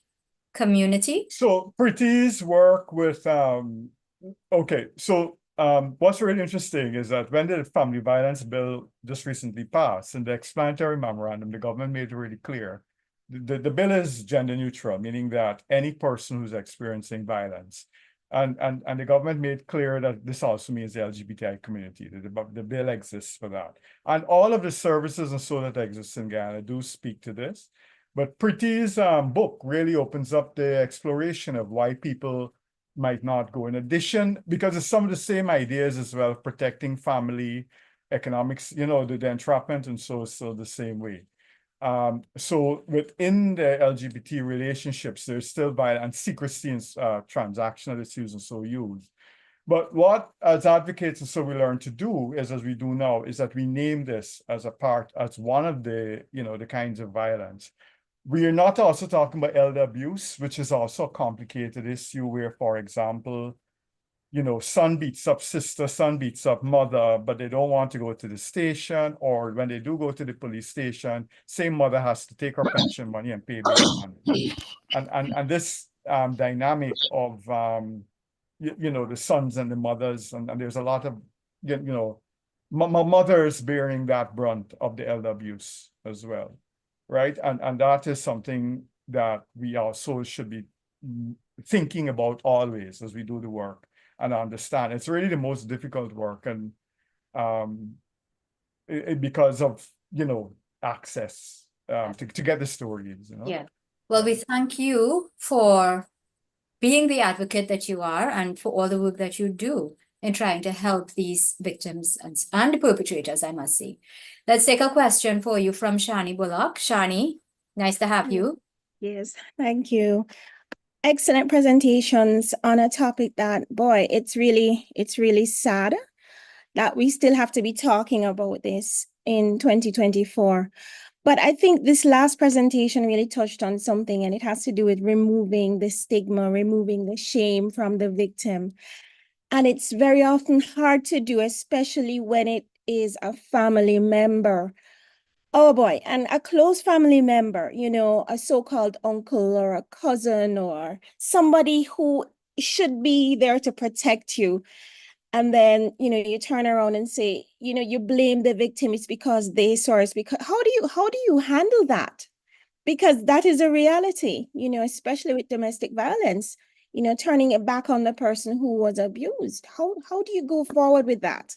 S2: community?
S11: So Pretty's work with okay, so what's really interesting is that when the family violence bill just recently passed, in the explanatory memorandum, the government made it really clear. The bill is gender neutral, meaning that any person who's experiencing violence, and the government made clear that this also means the LGBTI community. The bill exists for that. And all of the services and so that exist in Ghana do speak to this. But Pretty's book really opens up the exploration of why people might not go. In addition, because it's some of the same ideas as well, protecting family, economics, you know, the entrapment and so the same way. So within the LGBT relationships, there's still violence and secrecy and transactional issues and so used. But what as advocates and so we learn to do is, as we do now, is that we name this as as one of the, you know, the kinds of violence. We are not also talking about elder abuse, which is also a complicated issue where, for example, you know, son beats up sister, son beats up mother, but they don't want to go to the station, or when they do go to the police station, same mother has to take her pension money and pay bail money. And this dynamic of you know, the sons and the mothers, and there's a lot of you know, mothers bearing that brunt of the elder abuse as well. Right. And that is something that we also should be thinking about always as we do the work and understand. It's really the most difficult work, and because of, you know, access to get the stories, you know.
S2: Yeah. Well, we thank you for being the advocate that you are and for all the work that you do in trying to help these victims and the perpetrators, I must say. Let's take a question for you from Shani Bullock. Shani, nice to have you.
S12: Yes, thank you. Excellent presentations on a topic that, boy, it's really sad that we still have to be talking about this in 2024. But I think this last presentation really touched on something, and it has to do with removing the stigma, removing the shame from the victim. And it's very often hard to do, especially when it is a family member. Oh boy, and a close family member, you know, a so-called uncle or a cousin or somebody who should be there to protect you. And then, you know, you turn around and say, you know, you blame the victim. It's because they saw us. Because how do you handle that? Because that is a reality, you know, especially with domestic violence, you know, turning it back on the person who was abused. How do you go forward with that?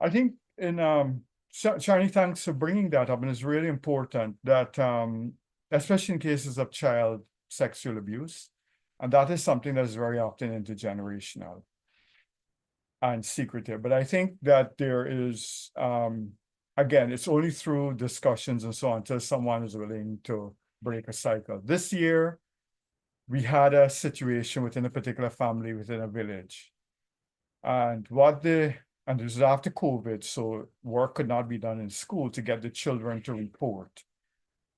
S11: I think in Shani, thanks for bringing that up, and it's really important that especially in cases of child sexual abuse, and that is something that is very often intergenerational and secretive. But I think that there is again, it's only through discussions and so on until someone is willing to break a cycle. This year, we had a situation within a particular family within a village. And and this is after COVID, so work could not be done in school to get the children to report.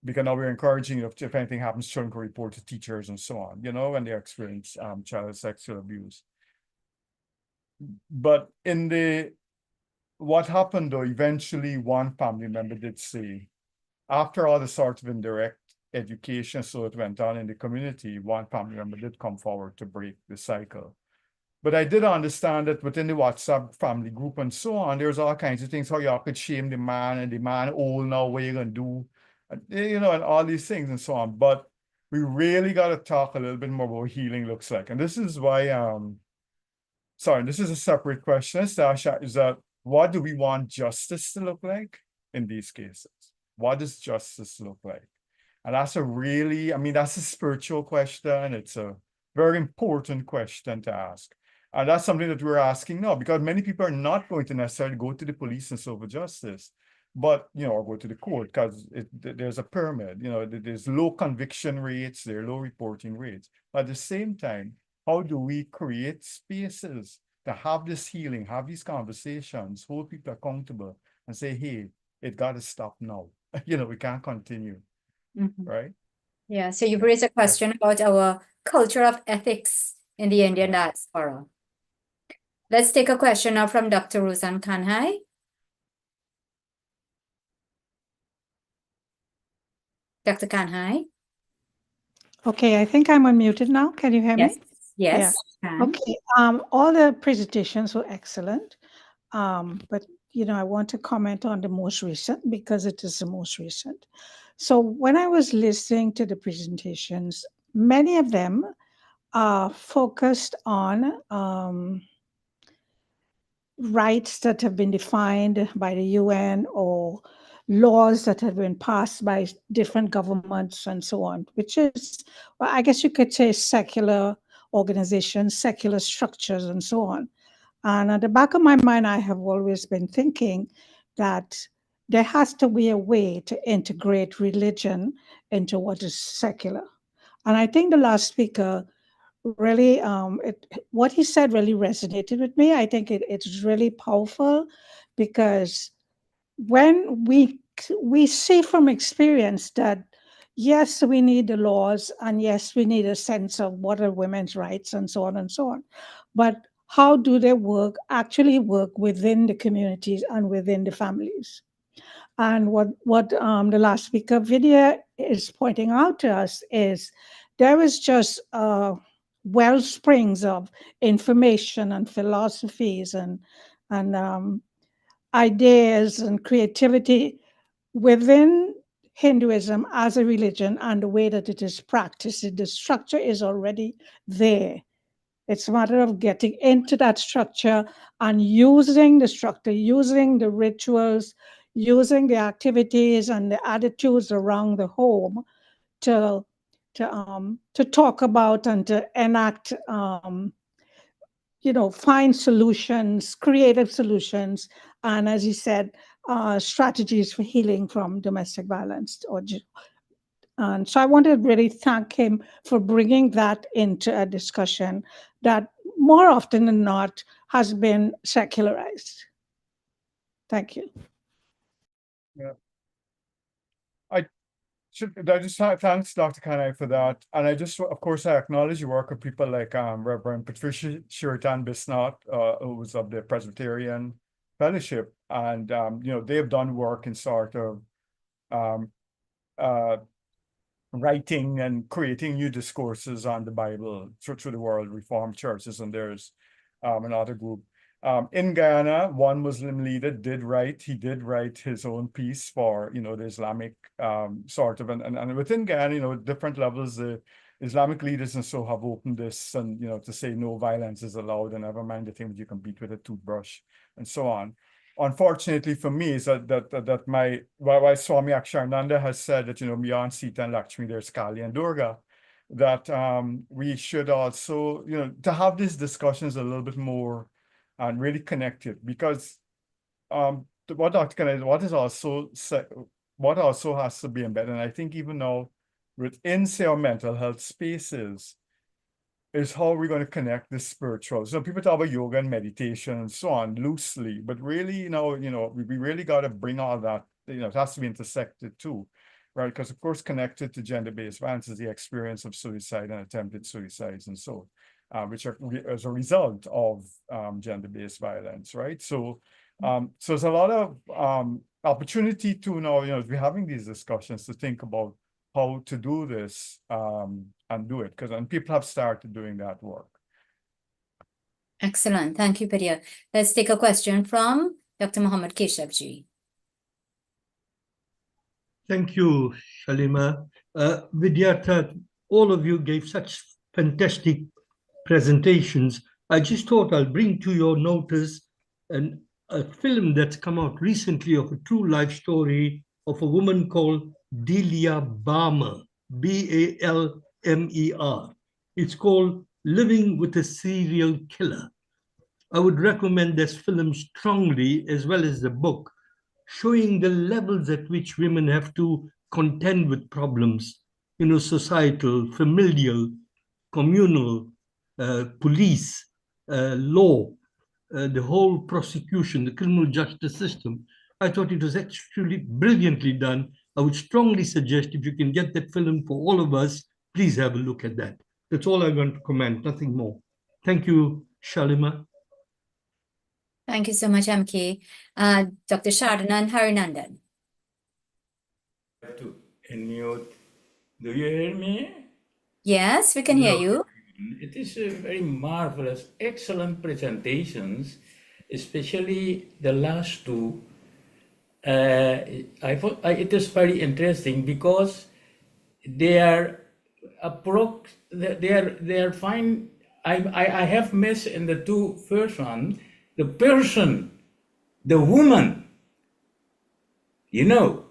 S11: Because now we're encouraging, if anything happens, children can report to teachers and so on, you know, when they experience child sexual abuse. But what happened though, eventually one family member did say, after all the sort of indirect education, so it went on in the community, one family member did come forward to break the cycle. But I did understand that within the WhatsApp family group and so on, there's all kinds of things, how y'all could shame the man, and the man old now, what you gonna do? And, you know, and all these things and so on. But we really got to talk a little bit more about what healing looks like. And this is why, sorry, this is a separate question, Sasha, is that what do we want justice to look like in these cases? What does justice look like? And that's that's a spiritual question. It's a very important question to ask. And that's something that we're asking now, because many people are not going to necessarily go to the police and sue for justice, but, you know, or go to the court, because there's a pyramid, you know, there's low conviction rates, there are low reporting rates. But at the same time, how do we create spaces to have this healing, have these conversations, hold people accountable and say, hey, it got to stop now. You know, we can't continue, right?
S2: Yeah, so you've raised a question about our culture of ethics in the Indian diaspora. Let's take a question now from Dr. Rosan Kanhai. Dr. Kanhai.
S8: Okay, I think I'm unmuted now. Can you hear
S2: Yes,
S8: me?
S2: yes.
S8: Okay. All the presentations were excellent. But I want to comment on the most recent because it is the most recent. So when I was listening to the presentations, many of them are focused on rights that have been defined by the UN or laws that have been passed by different governments and so on, which is, well, I guess you could say secular organizations, secular structures, and so on. And at the back of my mind, I have always been thinking that there has to be a way to integrate religion into what is secular. And I think the last speaker really, what he said really resonated with me. I think it's really powerful because when we see from experience that yes, we need the laws, and yes, we need a sense of what are women's rights and so on and so on. But how do they actually work within the communities and within the families? And what the last speaker video is pointing out to us is there is just well springs of information and philosophies and ideas and creativity within Hinduism as a religion and the way that it is practiced. The structure is already there. It's a matter of getting into that structure and using the structure, using the rituals, using the activities and the attitudes around the home to talk about and to enact, find solutions, creative solutions, and as he said, strategies for healing from domestic violence. And so I want to really thank him for bringing that into a discussion that more often than not has been secularized. Thank you.
S11: Yeah. Thanks, Dr. Kanai, for that. And of course, I acknowledge the work of people like Reverend Patricia Shiritan Bisnath, who was of the Presbyterian Fellowship. And, they have done work in sort of writing and creating new discourses on the Bible through the World Reformed Churches. And there's another group. In Guyana, one Muslim leader did write his own piece for, the Islamic sort of, and within Guyana, different levels, the Islamic leaders and so have opened this and, to say no violence is allowed and never mind the thing that you can beat with a toothbrush and so on. Unfortunately for me is while Swami Aksharananda has said that, beyond Sita and Lakshmi, there's Kali and Durga, that we should also, to have these discussions a little bit more and really connected, because what also has to be embedded, and I think even now within our mental health spaces, is how we're going to connect the spiritual. So people talk about yoga and meditation and so on loosely, but really, we really got to bring all that, it has to be intersected too, right? Because of course, connected to gender-based violence is the experience of suicide and attempted suicides and so which are as a result of gender-based violence, right? So, so there's a lot of opportunity to now, we're having these discussions to think about how to do this and do it, and people have started doing that work.
S2: Excellent. Thank you, Padya. Let's take a question from Dr. Muhammad Keshavji.
S13: Thank you, Shalima. Vidyartha, all of you gave such fantastic presentations. I just thought I'll bring to your notice a film that's come out recently of a true life story of a woman called Delia Balmer, Balmer. It's called Living with a Serial Killer. I would recommend this film strongly, as well as the book, showing the levels at which women have to contend with problems, societal, familial, communal, police, law, the whole prosecution, the criminal justice system. I thought it was actually brilliantly done. I would strongly suggest if you can get that film for all of us, please have a look at that. That's all I want to comment, nothing more. Thank you, Shalima.
S2: Thank you so much, MK. Dr. Shardanan Harinandan.
S14: To unmute. Do you hear me?
S2: Yes, we can hear
S14: Hello,
S2: you.
S14: everyone. It is a very marvelous, excellent presentations, especially the last two. I thought it is very interesting because they are they are fine. I have missed in the two first one the person, the woman, you know,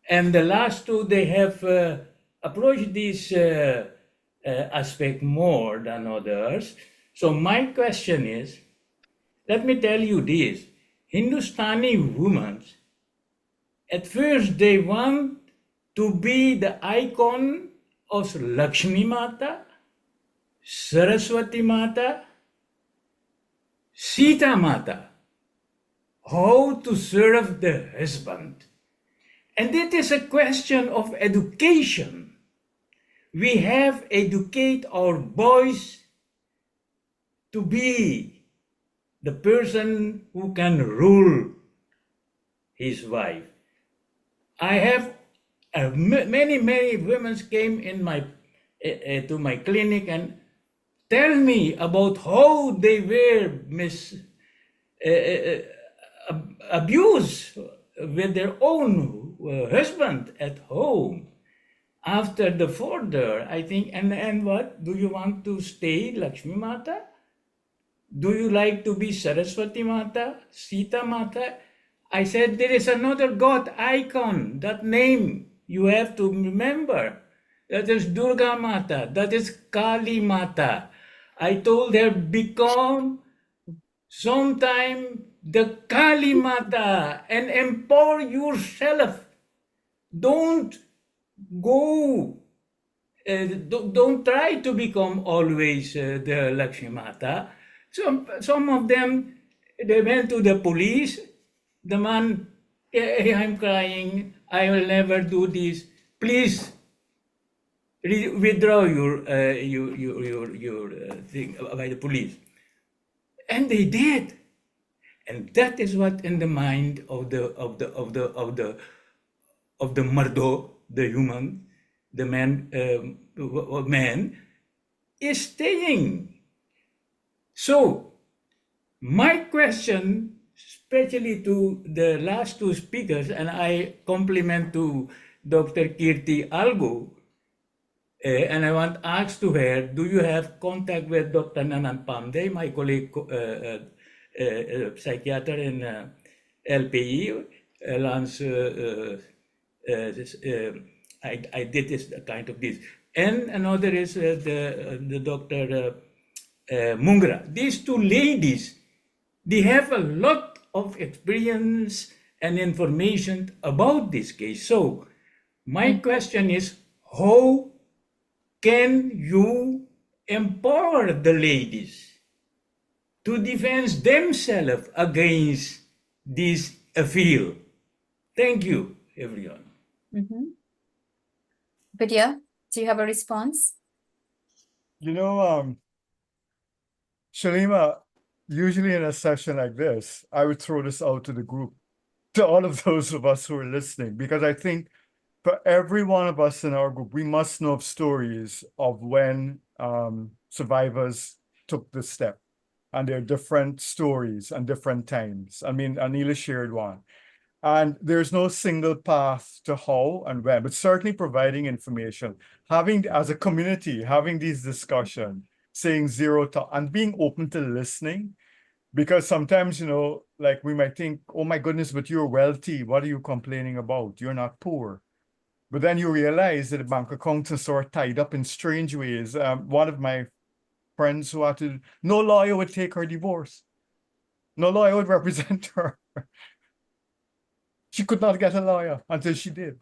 S14: and the last two they have approached this aspect more than others. So my question is, let me tell you this: Hindustani women, at first they want to be the icon of Lakshmi Mata, Saraswati Mata, Sita Mata, how to serve the husband. And it is a question of education. We have educate our boys to be the person who can rule his wife. I have many women came in my to my clinic and tell me about how they were abused with their own husband at home. After the further, I think, and what? Do you want to stay Lakshmi Mata? Do you like to be Saraswati Mata, Sita Mata? I said, there is another God icon, that name you have to remember. That is Durga Mata, that is Kali Mata. I told her, become sometime the Kali Mata and empower yourself. Don't go, don't try to become always the Lakshmi Mata. Some of them, they went to the police. The man, hey, I'm crying, I will never do this. Please withdraw your thing by the police. And they did. And that is what in the mind of the mardo, the human, the man is staying. So my question, especially to the last two speakers, and I compliment to Dr. Kirti Algo, and I want to ask to her, do you have contact with Dr. Nanan Pamde, my colleague, psychiater in LPE, Lance, I did this kind of this. And another is the Dr. Mungra. These two ladies, they have a lot of experience and information about this case. So my question is, how can you empower the ladies to defend themselves against this field? Thank you, everyone.
S2: Vidya, do you have a response?
S11: You know, Shalima, usually in a session like this, I would throw this out to the group, to all of those of us who are listening, because I think for every one of us in our group, we must know of stories of when survivors took this step. And there are different stories and different times. I mean, Anila shared one. And there's no single path to how and when, but certainly providing information, having, as a community, having these discussions, saying zero to, and being open to listening. Because sometimes, you know, like we might think, oh my goodness, but you're wealthy. What are you complaining about? You're not poor. But then you realize that the bank accounts are sort of tied up in strange ways. One of my friends who had to, no lawyer would take her divorce. No lawyer would represent her. She could not get a lawyer until she did.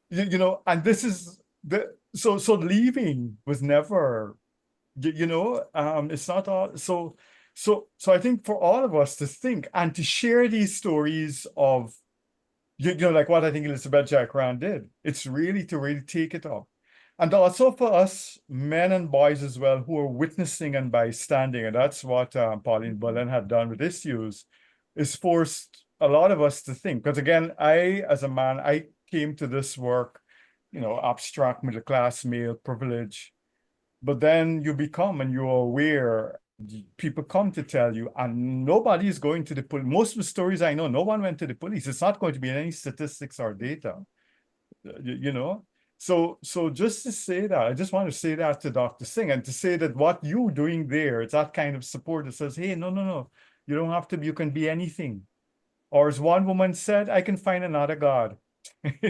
S11: You know, and this is so leaving was never, you know, it's not all. So I think for all of us to think and to share these stories of, you know, like what I think Elizabeth Jackran did, it's really to really take it up And also for us, men and boys as well, who are witnessing and bystanding, and that's what Pauline Bullen had done with issues, is forced a lot of us to think. Because again, as a man, I came to this work, abstract middle class male privilege. But then you become and you're aware, people come to tell you, and nobody's going to the police. Most of the stories I know, no one went to the police. It's not going to be in any statistics or data, you know? So just to say that, I just want to say that to Dr. Singh, and to say that what you're doing there, it's that kind of support that says, hey, no, you don't have to, you can be anything. Or as one woman said, I can find another God. Not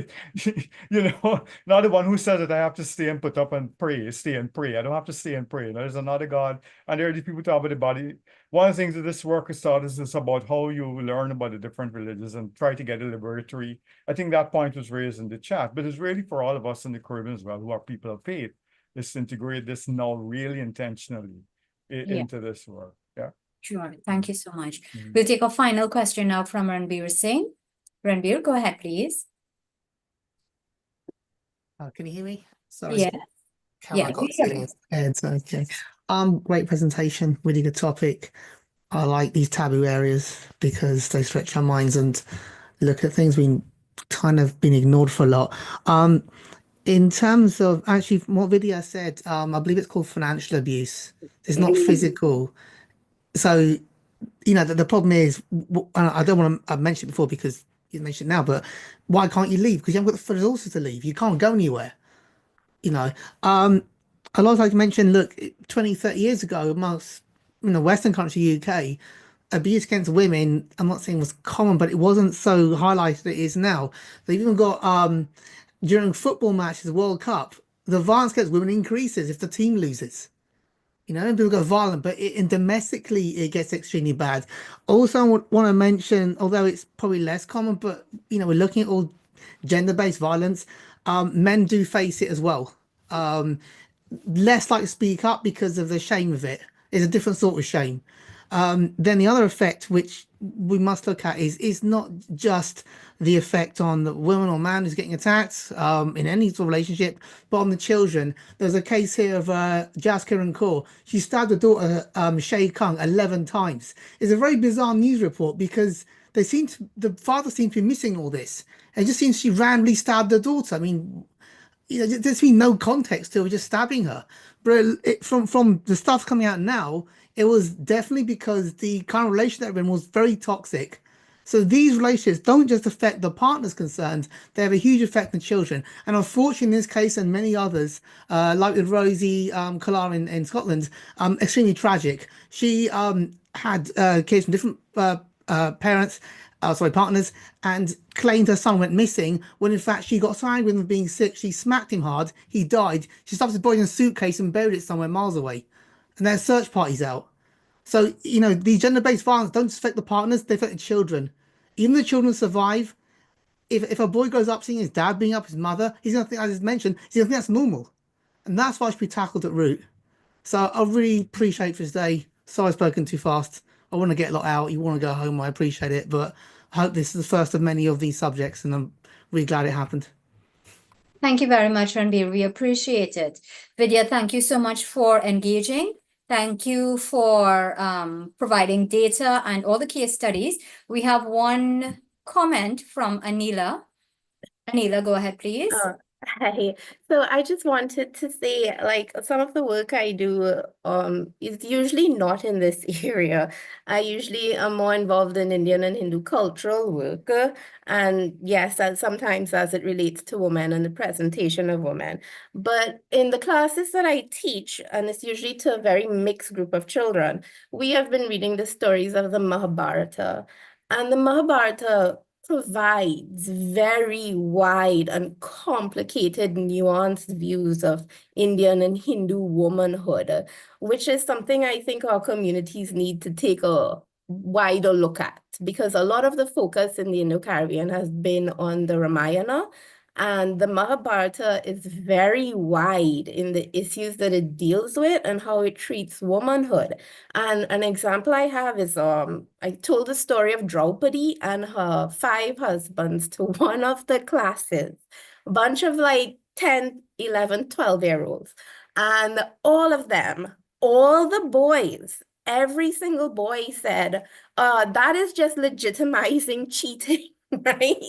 S11: the one who says that I have to stay and put up and pray, stay and pray. I don't have to stay and pray. There's another God. And there are the people talk about the body. One of the things that this work has taught is about how you learn about the different religions and try to get a liberatory. I think that point was raised in the chat, but it's really for all of us in the Caribbean as well, who are people of faith, is to integrate this now really intentionally into this work. Yeah.
S2: Sure. Thank you so much. We'll take a final question now from Ranbir Singh. Ranbir, go ahead, please.
S15: Can you hear me? Sorry.
S2: Yeah.
S15: Camera got serious. Okay. Great presentation, really good topic. I like these taboo areas because they stretch our minds and look at things we've kind of been ignored for a lot. In terms of actually what Vidya said, I believe it's called financial abuse. It's not physical. So, the problem is, I don't want to, I've mentioned it before because you mentioned it now, but why can't you leave? Because you haven't got the resources to leave. You can't go anywhere. A lot of like you mentioned, look, 20, 30 years ago, amongst, Western country, UK, abuse against women, I'm not saying was common, but it wasn't so highlighted as it is now. They've even got, during football matches, World Cup, the violence against women increases if the team loses. And people go violent, but domestically it gets extremely bad. Also, I want to mention, although it's probably less common, but we're looking at all gender-based violence. Men do face it as well. Less like to speak up because of the shame of it. It's a different sort of shame. Then the other effect, which we must look at, is not just the effect on the woman or man who's getting attacked in any sort of relationship, but on the children. There's a case here of Jas Kiran Kaur. She stabbed her daughter, Shay Kung, 11 times. It's a very bizarre news report because the father seems to be missing all this. It just seems she randomly stabbed her daughter. I mean, there's been no context to it, just stabbing her. But from the stuff coming out now, it was definitely because the kind of relationship that we're in was very toxic. So these relationships don't just affect the partners concerned, they have a huge effect on children. And unfortunately, in this case and many others, like with Rosie Collar in Scotland, extremely tragic. She had kids from different partners, and claimed her son went missing when in fact she got signed with him being sick. She smacked him hard, he died. She stuffed his body in a suitcase and buried it somewhere miles away. And there's search parties out. So, these gender-based violence don't just affect the partners, they affect the children. Even the children survive. If a boy grows up seeing his dad being up his mother, he's going to think, as I mentioned, he's going to think that's normal. And that's why it should be tackled at root. So I really appreciate for today. Sorry I've spoken too fast. I want to get a lot out. You want to go home, I appreciate it. But I hope this is the first of many of these subjects, and I'm really glad it happened.
S2: Thank you very much, Ranbir. We appreciate it. Vidya, thank you so much for engaging. Thank you for providing data and all the case studies. We have one comment from Anila. Anila, go ahead, please.
S4: Hi. So I just wanted to say, like, some of the work I do is usually not in this area. I usually am more involved in Indian and Hindu cultural work. And yes, sometimes as it relates to women and the presentation of women. But in the classes that I teach, and it's usually to a very mixed group of children, we have been reading the stories of the Mahabharata. And the Mahabharata provides very wide and complicated, nuanced views of Indian and Hindu womanhood, which is something I think our communities need to take a wider look at, because a lot of the focus in the Indo-Caribbean has been on the Ramayana, and the Mahabharata is very wide in the issues that it deals with and how it treats womanhood. And an example I have is I told the story of Draupadi and her 5 husbands to one of the classes. A bunch of like 10, 11, 12-year-olds. And all of them, all the boys, every single boy said, that is just legitimizing cheating, right?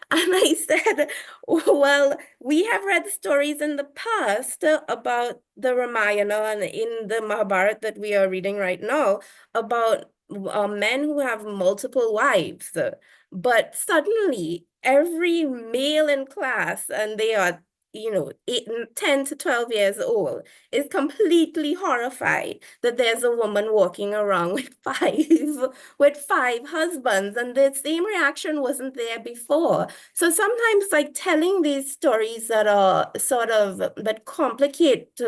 S4: And I said, well, we have read stories in the past about the Ramayana and in the Mahabharata that we are reading right now about men who have multiple wives. But suddenly, every male in class, and they are 10 to 12 years old, is completely horrified that there's a woman walking around with five husbands, and the same reaction wasn't there before. So sometimes, like, telling these stories that are that complicate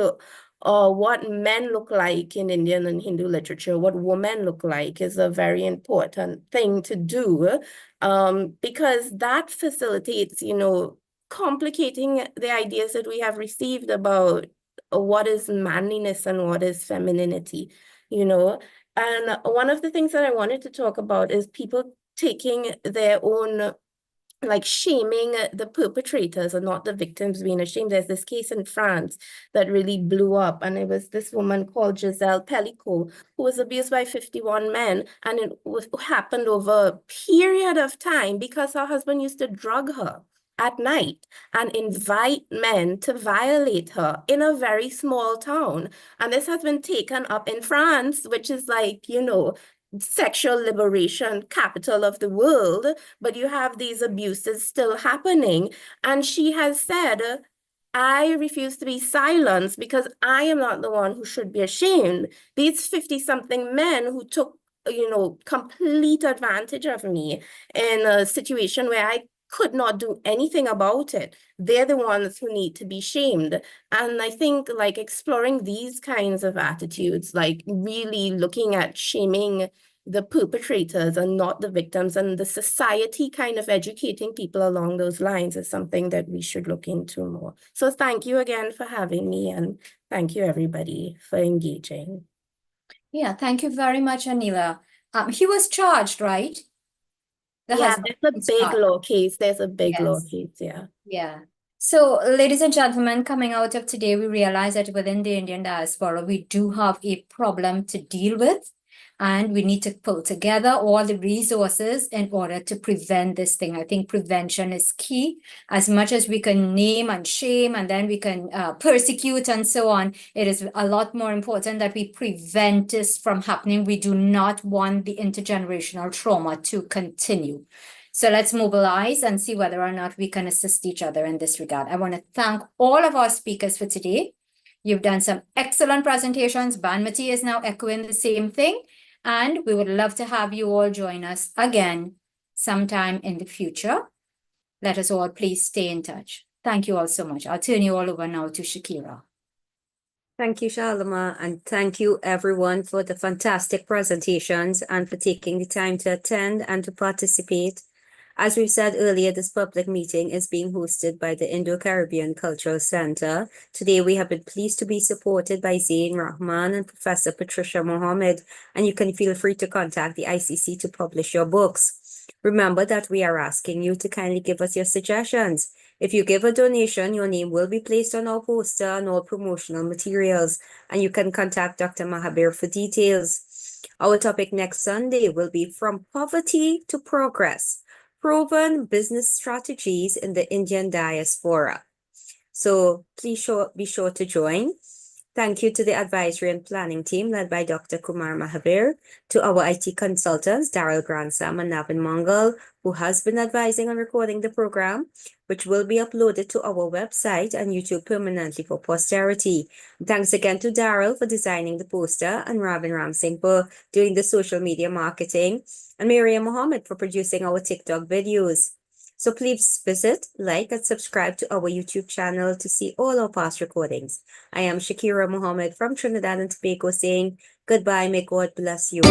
S4: what men look like in Indian and Hindu literature, what women look like, is a very important thing to do, because that facilitates, complicating the ideas that we have received about what is manliness and what is femininity, And one of the things that I wanted to talk about is people taking their own, like, shaming the perpetrators and not the victims being ashamed. There's this case in France that really blew up, and it was this woman called Giselle Pellicot, who was abused by 51 men, and it happened over a period of time because her husband used to drug her at night and invite men to violate her in a very small town. And this has been taken up in France, which is like, sexual liberation capital of the world, but you have these abuses still happening. And she has said, I refuse to be silenced because I am not the one who should be ashamed. These 50-something men who took, complete advantage of me in a situation where I could not do anything about it, they're the ones who need to be shamed. And I think, like, exploring these kinds of attitudes, like really looking at shaming the perpetrators and not the victims, and the society kind of educating people along those lines, is something that we should look into more. So thank you again for having me, and thank you everybody for engaging.
S2: Yeah, thank you very much, Anila. He was charged, right?
S4: Yeah, there's a big law case. There's a big law case, yeah.
S2: Yeah. So, ladies and gentlemen, coming out of today, we realize that within the Indian diaspora, we do have a problem to deal with, and we need to pull together all the resources in order to prevent this thing. I think prevention is key. As much as we can name and shame, and then we can persecute and so on, it is a lot more important that we prevent this from happening. We do not want the intergenerational trauma to continue. So let's mobilize and see whether or not we can assist each other in this regard. I want to thank all of our speakers for today. You've done some excellent presentations. Banmati is now echoing the same thing. And we would love to have you all join us again sometime in the future. Let us all please stay in touch. Thank you all so much. I'll turn you all over now to Shakira.
S1: Thank you, Shalama, and thank you everyone for the fantastic presentations and for taking the time to attend and to participate. As we said earlier, this public meeting is being hosted by the Indo-Caribbean Cultural Center. Today, we have been pleased to be supported by Zain Rahman and Professor Patricia Mohammed, and you can feel free to contact the ICC to publish your books. Remember that we are asking you to kindly give us your suggestions. If you give a donation, your name will be placed on our poster and all promotional materials, and you can contact Dr. Mahabir for details. Our topic next Sunday will be From Poverty to Progress: Proven Business Strategies in the Indian Diaspora. So please be sure to join. Thank you to the advisory and planning team led by Dr. Kumar Mahabir, to our IT consultants, Daryl Gransam and Navin Mangal, who has been advising and recording the program, which will be uploaded to our website and YouTube permanently for posterity. Thanks again to Daryl for designing the poster, and Robin Ramsingh for doing the social media marketing, and Miriam Mohammed for producing our TikTok videos. So please visit, like, and subscribe to our YouTube channel to see all our past recordings. I am Shakira Mohammed from Trinidad and Tobago saying goodbye. May God bless you.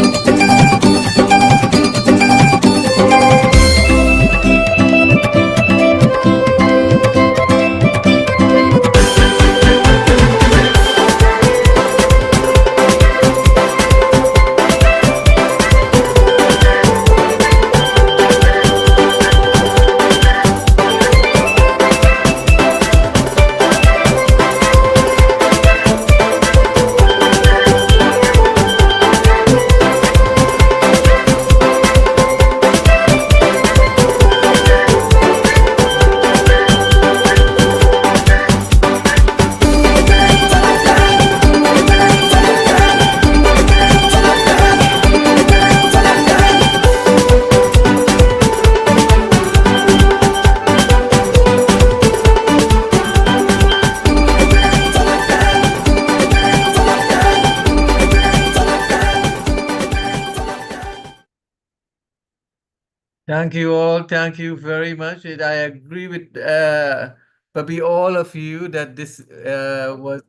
S16: Thank you all. Thank you very much. And I agree with Papi, all of you that this was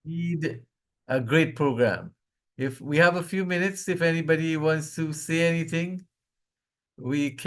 S16: indeed a great program. If we have a few minutes, if anybody wants to say anything, we can.